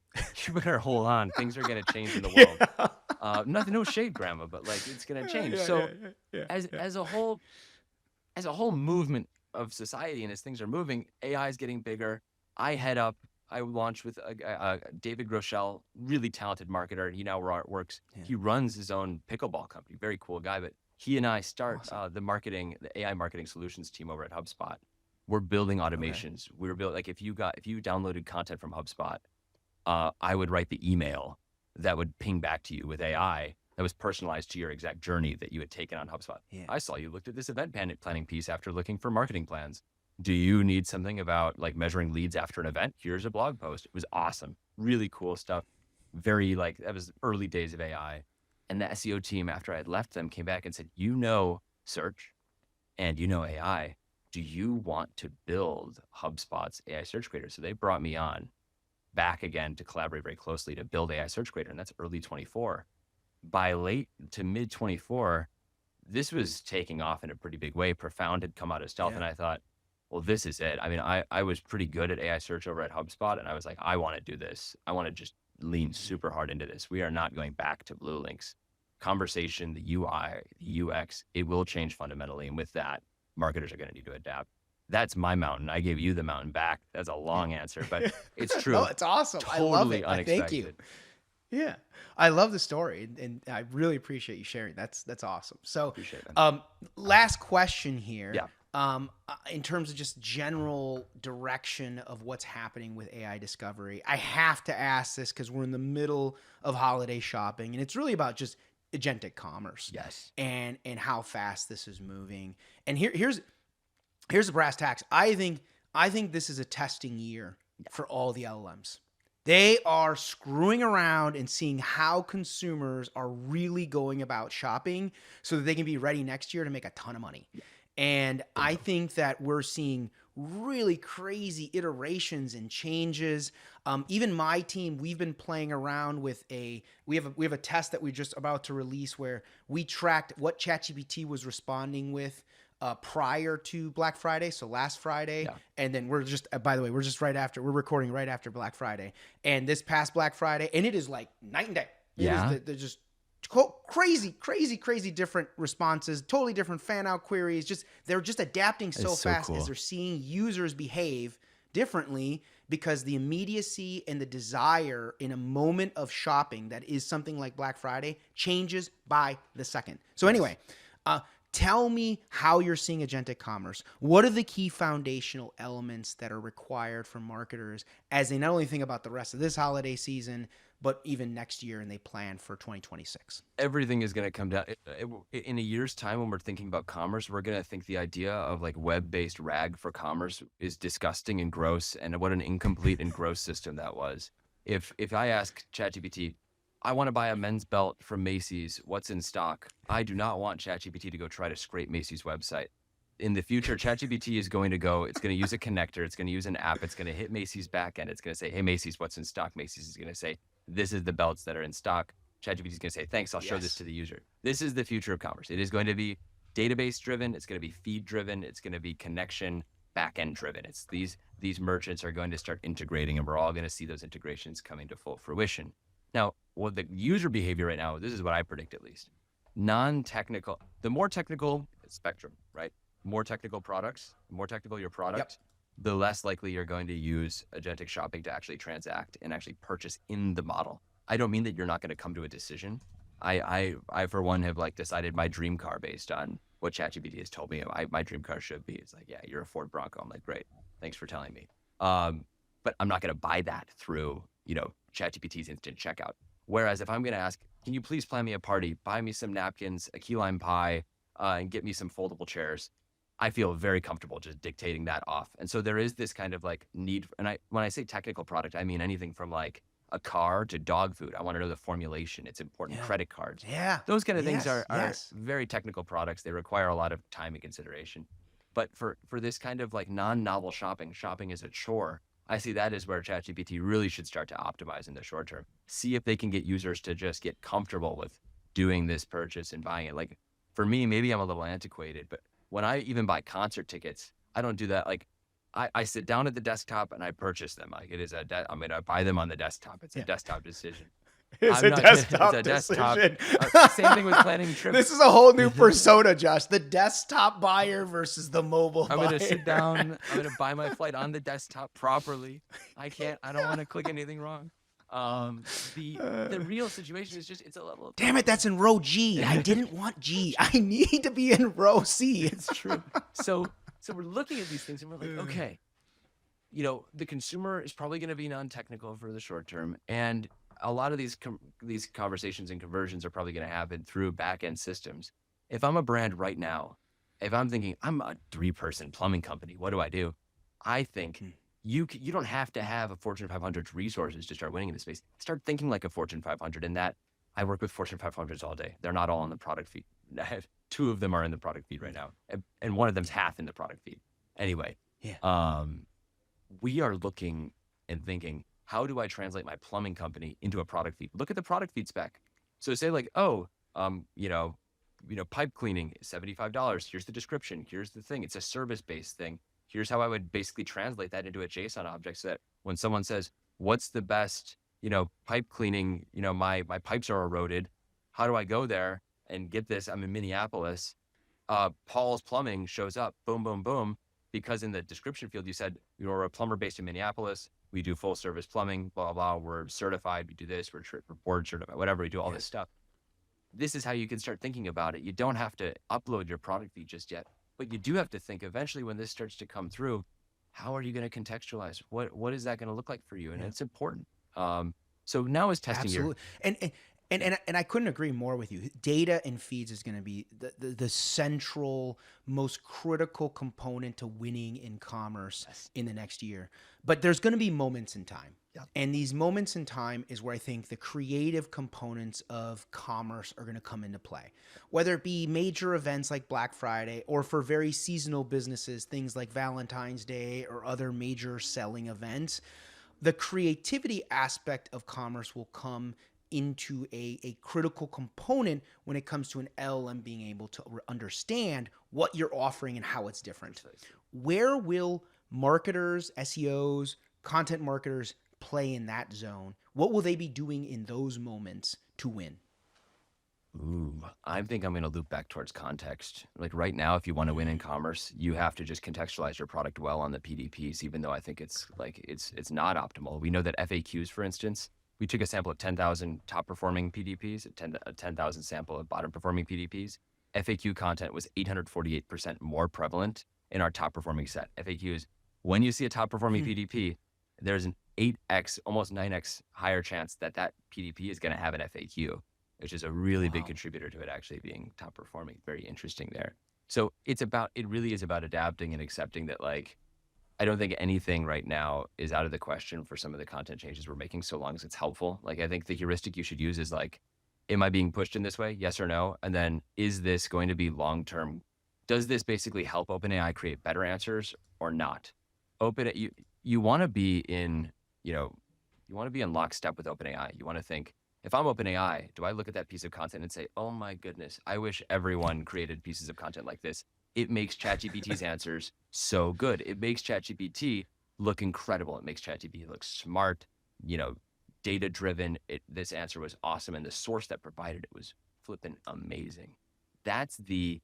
S2: you better hold on. Things are going to change in the world. No shade, grandma, but like it's going to change. As a whole movement of society, and as things are moving, AI is getting bigger. I launched with David Groeschel, really talented marketer. He now works. Yeah. He runs his own pickleball company. Very cool guy. But he and I start the AI marketing solutions team over at HubSpot. We're building automations. Okay. We're building, like if you downloaded content from HubSpot, I would write the email that would ping back to you with AI that was personalized to your exact journey that you had taken on HubSpot. Yeah. I saw you looked at this event planning piece after looking for marketing plans. Do you need something about like measuring leads after an event? Here's a blog post. It was awesome. Really cool stuff. That was early days of AI. And the SEO team, after I had left them, came back and said, search and AI. Do you want to build HubSpot's AI Search Creator? So they brought me on back again to collaborate very closely to build AI Search Creator. And that's early 24. By late to mid 24, this was taking off in a pretty big way. Profound had come out of stealth. Yeah. And I thought, well, this is it. I mean, I was pretty good at AI search over at HubSpot, and I was like, I want to do this. I want to just lean super hard into this. We are not going back to blue links. Conversation, the UI, the UX, it will change fundamentally. And with that, marketers are going to need to adapt. That's my mountain. I gave you the mountain back. That's a long answer, but it's true.
S1: No, it's awesome.
S2: Totally
S1: I love it.
S2: Unexpected.
S1: Thank you. Yeah, I love the story, and I really appreciate you sharing. That's awesome. So, last question here.
S2: Yeah.
S1: In terms of just general direction of what's happening with AI discovery, I have to ask this because we're in the middle of holiday shopping, and it's really about just agentic commerce
S2: Yes.
S1: and how fast this is moving. And here's the brass tacks. I think this is a testing year for all the LLMs. They are screwing around and seeing how consumers are really going about shopping so that they can be ready next year to make a ton of money. And I think that we're seeing really crazy iterations and changes. Even my team, we've been playing around with we have a test that we're just about to release where we tracked what ChatGPT was responding with prior to Black Friday, so last Friday, and then we're just by the way, we're recording right after Black Friday, and this past Black Friday, and it is like night and day. They're just crazy different responses, totally different fan out queries. They're just adapting so fast as they're seeing users behave differently because the immediacy and the desire in a moment of shopping that is something like Black Friday changes by the second. So anyway, tell me how you're seeing agentic commerce. What are the key foundational elements that are required for marketers as they not only think about the rest of this holiday season, but even next year and they plan for 2026?
S2: Everything is going to come down in a year's time. When we're thinking about commerce, we're going to think the idea of like web-based RAG for commerce is disgusting and gross, and what an incomplete and gross system that was. If I ask ChatGPT, I want to buy a men's belt from Macy's, what's in stock? I do not want ChatGPT to go try to scrape Macy's website. In the future, ChatGPT is going to it's going to use a connector, it's going to use an app, it's going to hit Macy's backend, it's going to say, hey, Macy's, what's in stock? Macy's is going to say, this is the belts that are in stock. ChatGPT is going to say, thanks, I'll show this to the user. This is the future of commerce. It is going to be database driven, it's going to be feed driven, it's going to be connection backend driven. It's these merchants are going to start integrating, and we're all going to see those integrations coming to full fruition. Now, what the user behavior right now, this is what I predict at least. Non-technical, the more technical spectrum, right? More technical products, more technical your product, the less likely you're going to use agentic shopping to actually transact and actually purchase in the model. I don't mean that you're not going to come to a decision. I for one have like decided my dream car based on what ChatGPT has told me my dream car should be. It's like, yeah, you're a Ford Bronco. I'm like, great, thanks for telling me. But I'm not going to buy that through, ChatGPT's instant checkout. Whereas if I'm going to ask, can you please plan me a party, buy me some napkins, a key lime pie, and get me some foldable chairs, I feel very comfortable just dictating that off. And so there is this kind of like need. And when I say technical product, I mean anything from like a car to dog food. I want to know the formulation. It's important. Credit cards.
S1: Yeah.
S2: Those kind of things are very technical products. They require a lot of time and consideration. But for this kind of like non-novel shopping is a chore. I see that as where ChatGPT really should start to optimize in the short term. See if they can get users to just get comfortable with doing this purchase and buying it. Like for me, maybe I'm a little antiquated, but when I even buy concert tickets, I don't do that. Like I sit down at the desktop and I purchase them. Like it is I'm going to buy them on the desktop. It's a desktop decision.
S1: It's a desktop decision.
S2: Same thing with planning trips.
S1: This is a whole new persona, Josh. The desktop buyer versus the mobile buyer.
S2: I'm going to sit down. I'm going to buy my flight on the desktop properly. I don't want to click anything wrong. The real situation is just, it's a level of...
S1: Damn it, that's in row G. I didn't want G. I need to be in row C.
S2: It's true. So we're looking at these things and we're like, okay, the consumer is probably going to be non-technical for the short term. And a lot of these conversations and conversions are probably going to happen through back-end systems. If I'm a brand right now, if I'm thinking I'm a 3-person plumbing company, what do? I think you don't have to have a Fortune 500 resources to start winning in this space. Start thinking like a Fortune 500. In that, I work with Fortune 500s all day. They're not all in the product feed. I have 2 of them are in the product feed right now, and one of them's half in the product feed. Anyway, we are looking and thinking, how do I translate my plumbing company into a product feed? Look at the product feed spec. So say like, pipe cleaning is $75. Here's the description. Here's the thing. It's a service-based thing. Here's how I would basically translate that into a JSON object so that when someone says, what's the best, pipe cleaning, my pipes are eroded. How do I go there and get this? I'm in Minneapolis. Paul's Plumbing shows up, boom, boom, boom. Because in the description field, you said, we're a plumber based in Minneapolis. We do full service plumbing, blah, blah, blah. We're certified. We do this. We're board certified, whatever. We do all this stuff. This is how you can start thinking about it. You don't have to upload your product feed just yet. But you do have to think eventually when this starts to come through, how are you going to contextualize? What is that going to look like for you? And
S1: Yeah.
S2: it's important. So now is testing your.
S1: Absolutely. And I couldn't agree more with you. Data and feeds is going to be the central, most critical component to winning in commerce
S2: Yes.
S1: in the next year. But there's going to be moments in time.
S2: Yep.
S1: And these moments in time is where I think the creative components of commerce are going to come into play. Whether it be major events like Black Friday or for very seasonal businesses, things like Valentine's Day or other major selling events, the creativity aspect of commerce will come into a critical component when it comes to an LLM being able to understand what you're offering and how it's different. Where will marketers, SEOs, content marketers play in that zone? What will they be doing in those moments to win?
S2: Ooh, I think I'm going to loop back towards context. Like right now, if you want to win in commerce, you have to just contextualize your product well on the PDPs, even though I think it's not optimal. We know that FAQs, for instance, we took a sample of 10,000 top performing PDPs, a 10,000 sample of bottom performing PDPs. FAQ content was 848% more prevalent in our top performing set. FAQs, when you see a top performing PDP, there's an 8x, almost 9x higher chance that that PDP is going to have an FAQ, which is a really big contributor to it actually being top performing. Very interesting there. So it really is about adapting and accepting that, like, I don't think anything right now is out of the question for some of the content changes we're making, so long as it's helpful. Like, I think the heuristic you should use is like, am I being pushed in this way? Yes or no? And then is this going to be long-term? Does this basically help OpenAI create better answers or not? You want to be in, you want to be in lockstep with OpenAI. You want to think, if I'm OpenAI, do I look at that piece of content and say, oh my goodness, I wish everyone created pieces of content like this. It makes ChatGPT's answers so good. It makes ChatGPT look incredible. It makes ChatGPT look smart, data-driven. This answer was awesome, and the source that provided it was flipping amazing. That's the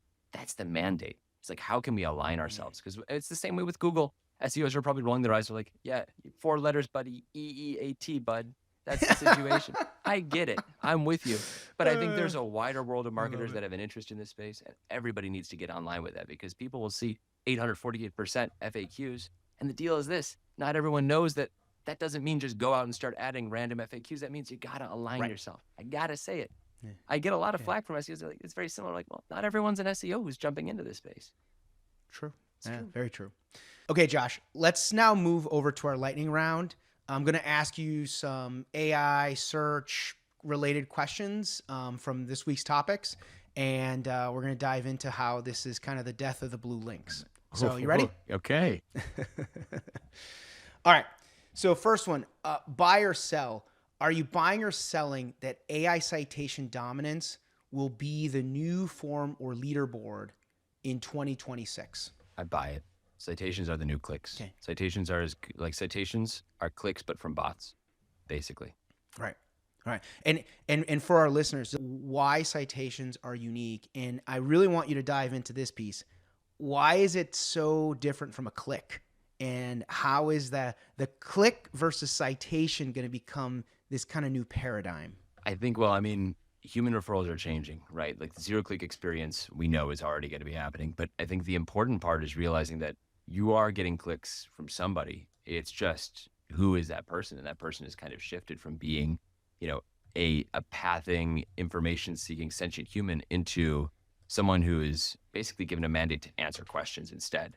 S2: mandate. It's like, how can we align ourselves? Because it's the same way with Google. SEOs are probably rolling their eyes. They're like, yeah, 4 letters, buddy, EEAT, bud. That's the situation. I get it. I'm with you. But I think there's a wider world of marketers that have an interest in this space, and everybody needs to get online with that, because people will see 848% FAQs. And the deal is this: not everyone knows that that doesn't mean just go out and start adding random FAQs. That means you got to align yourself. I got to say it. Yeah. I get a lot of flack from SEOs. Like, it's very similar. Like, well, not everyone's an SEO who's jumping into this space.
S1: True. True. Very true. Okay, Josh, let's now move over to our lightning round. I'm going to ask you some AI search related questions from this week's topics. And we're going to dive into how this is kind of the death of the blue links. So you ready?
S2: Okay.
S1: All right. So first one, buy or sell. Are you buying or selling that AI citation dominance will be the new form or leaderboard in 2026?
S2: I buy it. Citations are the new clicks. Okay. Citations are clicks, but from bots, basically.
S1: Right. All right. And for our listeners, why citations are unique. And I really want you to dive into this piece. Why is it so different from a click? And how is the click versus citation going to become this kind of new paradigm?
S2: I think, human referrals are changing, right? Like the zero-click experience we know is already going to be happening. But I think the important part is realizing that you are getting clicks from somebody. It's just, who is that person? And that person has kind of shifted from being, a pathing, information-seeking sentient human into someone who is basically given a mandate to answer questions instead.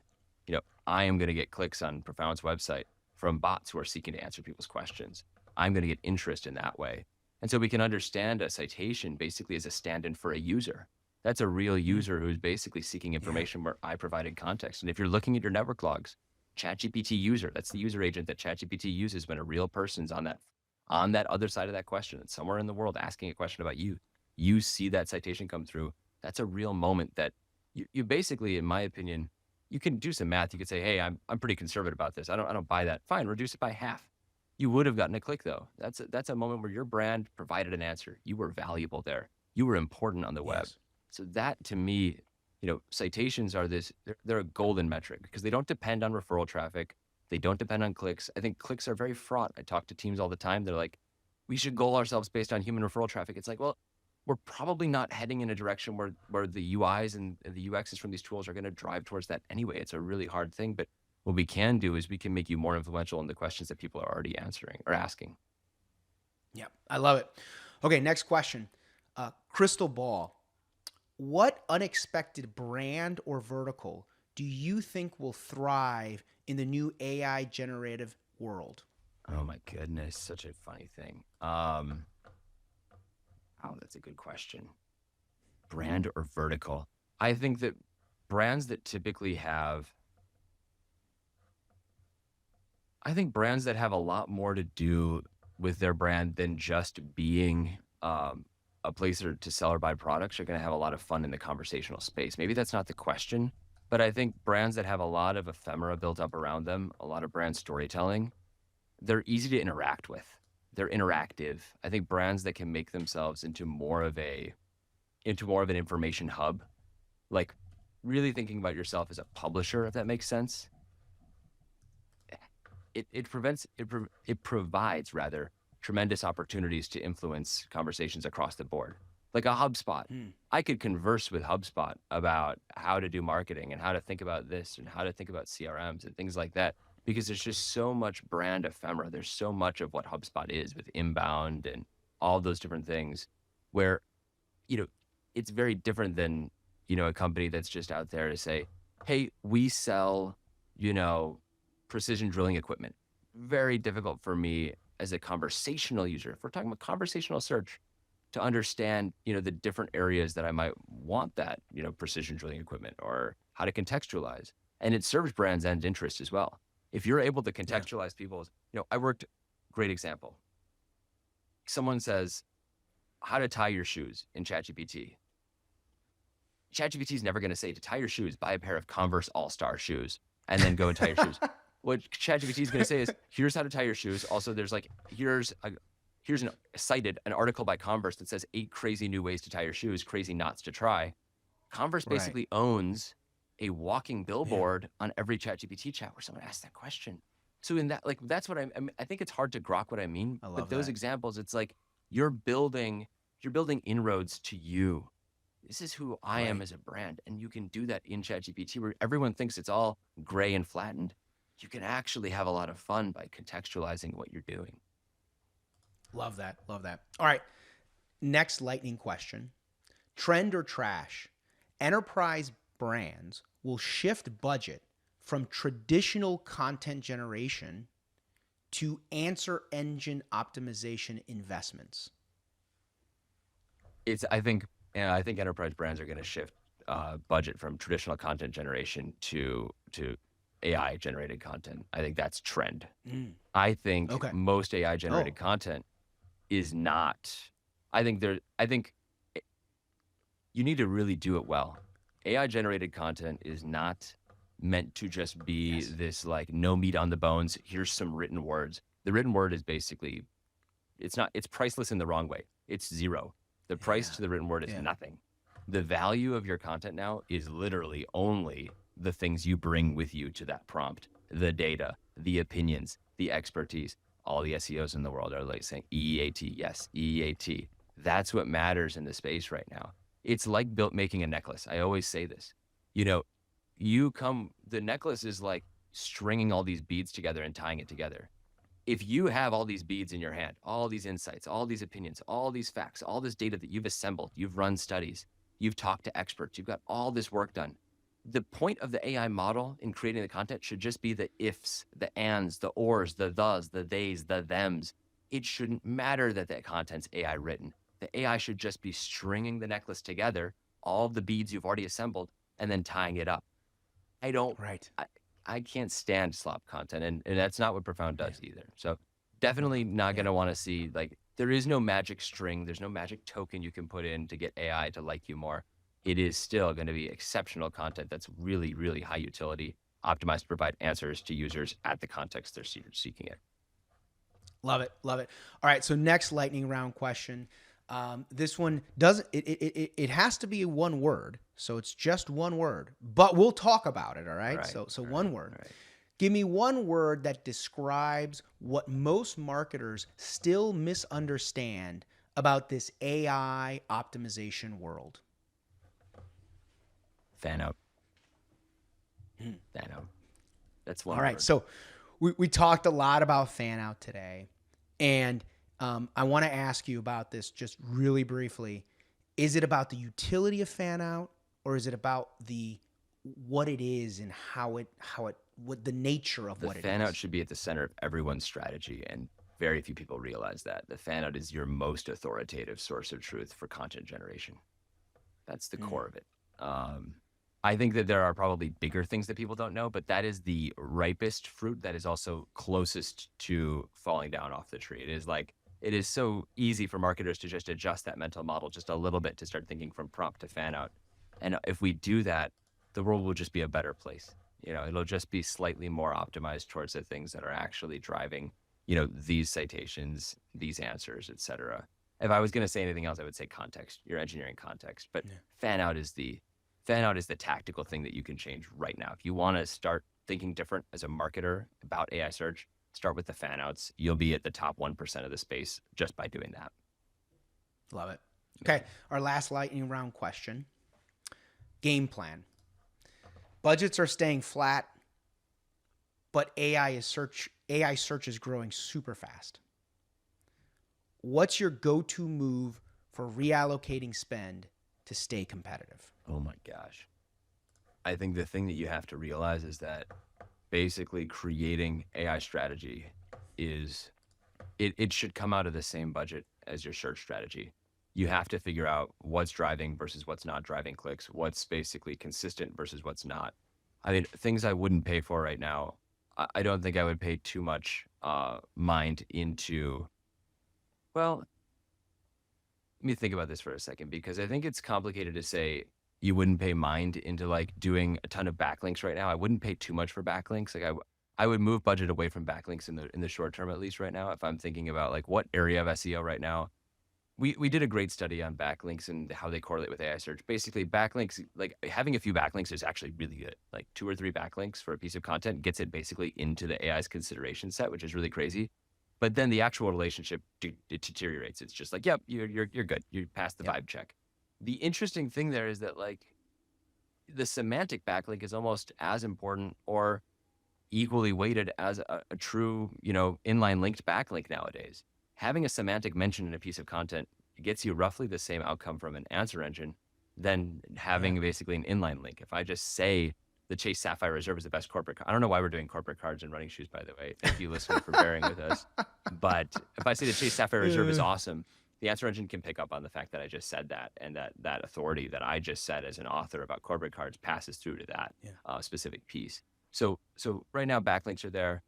S2: I am going to get clicks on Profound's website from bots who are seeking to answer people's questions. I'm going to get interest in that way. And so we can understand a citation basically as a stand-in for a user. That's a real user who's basically seeking information where I provided context. And if you're looking at your network logs, ChatGPT user, that's the user agent that ChatGPT uses when a real person's on that other side of that question, and somewhere in the world asking a question about you. You see that citation come through. That's a real moment that you basically, in my opinion, you can do some math. You could say, hey, I'm pretty conservative about this. I don't buy that. Fine, reduce it by half. You would have gotten a click though. That's a moment where your brand provided an answer. You were valuable there. You were important on the web. So that, to me, citations are they're a golden metric because they don't depend on referral traffic. They don't depend on clicks. I think clicks are very fraught. I talk to teams all the time. They're like, we should goal ourselves based on human referral traffic. It's like, well, we're probably not heading in a direction where the UIs and the UXs from these tools are going to drive towards that anyway. It's a really hard thing, but what we can do is we can make you more influential in the questions that people are already answering or asking.
S1: Yeah, I love it. Okay, next question. Crystal ball. What unexpected brand or vertical do you think will thrive in the new AI generative world?
S2: Oh my goodness, such a funny thing. Oh, that's a good question. Brand or vertical? I think that brands that typically have, I think brands that have a lot more to do with their brand than just being a place to sell or buy products are going to have a lot of fun in the conversational space. Maybe that's not the question, but I think brands that have a lot of ephemera built up around them, a lot of brand storytelling, they're easy to interact with. They're interactive. I think brands that can make themselves into more of an information hub, like really thinking about yourself as a publisher, if that makes sense. It provides rather tremendous opportunities to influence conversations across the board. Like a HubSpot. I could converse with HubSpot about how to do marketing and how to think about this and how to think about CRMs and things like that, because there's just so much brand ephemera. There's so much of what HubSpot is with inbound and all those different things where, you know, it's very different than, a company that's just out there to say, hey, we sell, precision drilling equipment. Very difficult for me as a conversational user, if we're talking about conversational search, to understand, the different areas that I might want that, precision drilling equipment or how to contextualize. And it serves brands and interest as well. If you're able to contextualize people's, great example. Someone says, how to tie your shoes in ChatGPT. ChatGPT is never going to say to tie your shoes, buy a pair of Converse All-Star shoes and then go and tie your shoes. What ChatGPT is going to say is, here's how to tie your shoes. Also, there's here's an article by Converse that says 8 crazy new ways to tie your shoes, crazy knots to try. Converse basically owns a walking billboard on every ChatGPT chat where someone asks that question. So in that, that's what I think it's hard to grok what I mean. But those examples, it's like you're building inroads to you. This is who I am as a brand. And you can do that in ChatGPT where everyone thinks it's all gray and flattened. You can actually have a lot of fun by contextualizing what you're doing.
S1: Love that. Love that. All right. Next lightning question. Trend or trash? Enterprise brands will shift budget from traditional content generation to answer engine optimization investments.
S2: I think enterprise brands are going to shift budget from traditional content generation to AI generated content. I think that's trend. I think most AI generated content is not. I think you need to really do it well. AI generated content is not meant to just be this no meat on the bones. Here's some written words. The written word is basically, it's priceless in the wrong way. It's zero. The price to the written word is nothing. The value of your content now is literally only the things you bring with you to that prompt, the data, the opinions, the expertise. All the SEOs in the world are saying EEAT, yes, EEAT. That's what matters in the space right now. It's like making a necklace. I always say this. The necklace is like stringing all these beads together and tying it together. If you have all these beads in your hand, all these insights, all these opinions, all these facts, all this data that you've assembled, you've run studies, you've talked to experts, you've got all this work done. The point of the AI model in creating the content should just be the ifs, the ands, the ors, the thes, the theys, the thems. It shouldn't matter that that content's AI written. The AI should just be stringing the necklace together, all of the beads you've already assembled, and then tying it up. I can't stand slop content, and that's not what Profound does either. So definitely not going to want to see, there is no magic string. There's no magic token you can put in to get AI to like you more. It is still going to be exceptional content that's really, really high utility, optimized to provide answers to users at the context they're seeking it.
S1: Love it. Love it. All right. So next lightning round question. This one doesn't, it has to be one word. So it's just one word, but we'll talk about it. All right. So one word. Right. Give me one word that describes what most marketers still misunderstand about this AI optimization world?
S2: Fan out. Fan out. That's one
S1: All right.
S2: word.
S1: So we talked a lot about fan out today. And I want to ask you about this just really briefly. Is it about the utility of fan out, or is it about what it is and what the nature of
S2: The
S1: what it
S2: fan out
S1: is?
S2: should be at the center of everyone's strategy, and very few people realize that. The fan out is your most authoritative source of truth for content generation. That's the core of it. I think that there are probably bigger things that people don't know, but that is the ripest fruit that is also closest to falling down off the tree. It is so easy for marketers to just adjust that mental model just a little bit to start thinking from prompt to fan out. And if we do that, the world will just be a better place. It'll just be slightly more optimized towards the things that are actually driving, these citations, these answers, et cetera. If I was going to say anything else, I would say context, your engineering context. But fan out is the tactical thing that you can change right now. If you want to start thinking different as a marketer about AI search, start with the fan outs. You'll be at the top 1% of the space just by doing that.
S1: Love it. Okay. Our last lightning round question. Game plan. Budgets are staying flat, but AI search is growing super fast. What's your go-to move for reallocating spend to stay competitive?
S2: Oh my gosh. I think the thing that you have to realize is that basically creating AI strategy it should come out of the same budget as your search strategy. You have to figure out what's driving versus what's not driving clicks, what's basically consistent versus what's not. I mean, things I wouldn't pay for right now, I don't think I would pay too much mind into, well, let me think about this for a second, because I think it's complicated to say you wouldn't pay mind into like doing a ton of backlinks right now. I wouldn't pay too much for backlinks. Like I would move budget away from backlinks in the short term, at least right now, if I'm thinking about like what area of SEO right now. We did a great study on backlinks and how they correlate with AI search. Basically, backlinks, like having a few backlinks is actually really good. Like 2 or 3 backlinks for a piece of content gets it basically into the AI's consideration set, which is really crazy. But then the actual relationship it deteriorates. It's just like, yep, you're good. You passed the vibe check. The interesting thing there is that like the semantic backlink is almost as important or equally weighted as a true, inline linked backlink nowadays. Having a semantic mention in a piece of content gets you roughly the same outcome from an answer engine than having basically an inline link. If I just say the Chase Sapphire Reserve is the best corporate card. I don't know why we're doing corporate cards and running shoes, by the way. Thank you, listener, for bearing with us. But if I say the Chase Sapphire Reserve is awesome, the answer engine can pick up on the fact that I just said that, and that authority that I just said as an author about corporate cards passes through to that specific piece. So right now backlinks are there.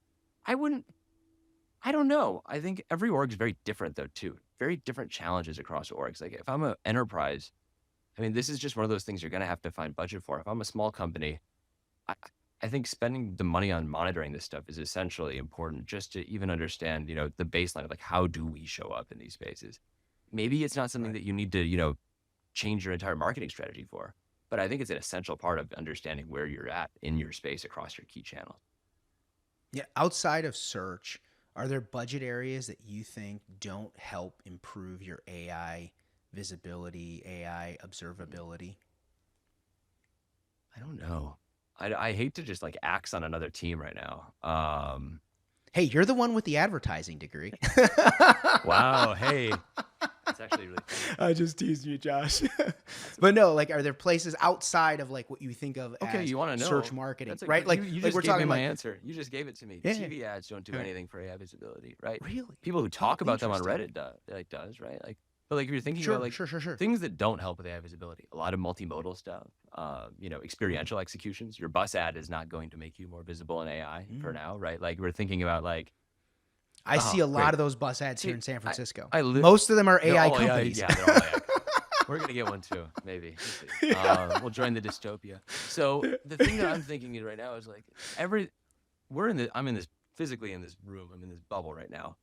S2: I don't know. I think every org is very different though too. Very different challenges across orgs. Like if I'm an enterprise, I mean, this is just one of those things you're going to have to find budget for. If I'm a small company, I think spending the money on monitoring this stuff is essentially important just to even understand, the baseline of like, how do we show up in these spaces? Maybe it's not something that you need to, change your entire marketing strategy for, but I think it's an essential part of understanding where you're at in your space across your key channels.
S1: Yeah. Outside of search, are there budget areas that you think don't help improve your AI visibility, AI observability?
S2: I don't know. I hate to just like axe on another team right now.
S1: Hey, you're the one with the advertising degree.
S2: Wow. Hey, that's actually really funny.
S1: I just teased you, Josh. But no, like, are there places outside of like what you think of as
S2: you want to know
S1: search marketing,
S2: That's
S1: right? Like,
S2: you
S1: like
S2: just
S1: we're
S2: gave me
S1: talking
S2: my
S1: like
S2: answer. You just gave it to me.
S1: Yeah.
S2: TV ads don't do anything for AI visibility, right?
S1: Really?
S2: People who talk about them on
S1: interesting.
S2: Reddit does, right? Like, but like if you're thinking
S1: Sure,
S2: about like
S1: sure.
S2: things that don't help with AI visibility, a lot of multimodal stuff, experiential executions. Your bus ad is not going to make you more visible in AI for now, right? Like we're thinking about like,
S1: I see a lot
S2: great.
S1: of those bus ads here in San Francisco.
S2: I
S1: Most of them are
S2: they're
S1: AI
S2: all
S1: companies.
S2: Yeah, they're all AI. We're gonna get one too, maybe. We'll see. We'll join the dystopia. So the thing that I'm thinking right now is like I'm in this physically in this room. I'm in this bubble right now.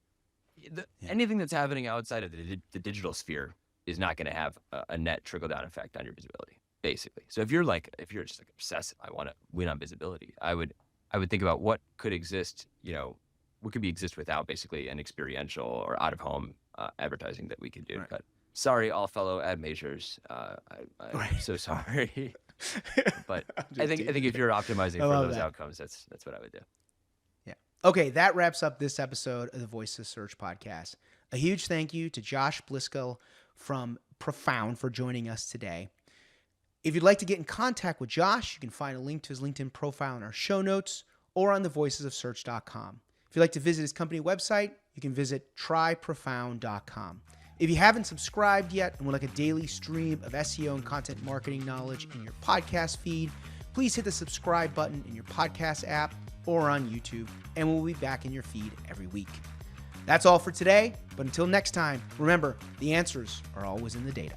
S2: Anything that's happening outside of the digital sphere is not going to have a net trickle down effect on your visibility, basically. So if you're just like obsessive, I want to win on visibility. I would think about what could exist. What could exist without basically an experiential or out of home advertising that we could do.
S1: Right.
S2: But sorry, all fellow ad majors. I'm so sorry. But I think if you're optimizing for those outcomes, that's what I would do.
S1: Yeah. Okay, that wraps up this episode of the Voice of Search podcast. A huge thank you to Josh Blyskal from Profound for joining us today. If you'd like to get in contact with Josh, you can find a link to his LinkedIn profile in our show notes or on thevoicesofsearch.com. If you'd like to visit his company website, you can visit tryprofound.com. If you haven't subscribed yet and would like a daily stream of SEO and content marketing knowledge in your podcast feed, please hit the subscribe button in your podcast app or on YouTube, and we'll be back in your feed every week. That's all for today, but until next time, remember, the answers are always in the data.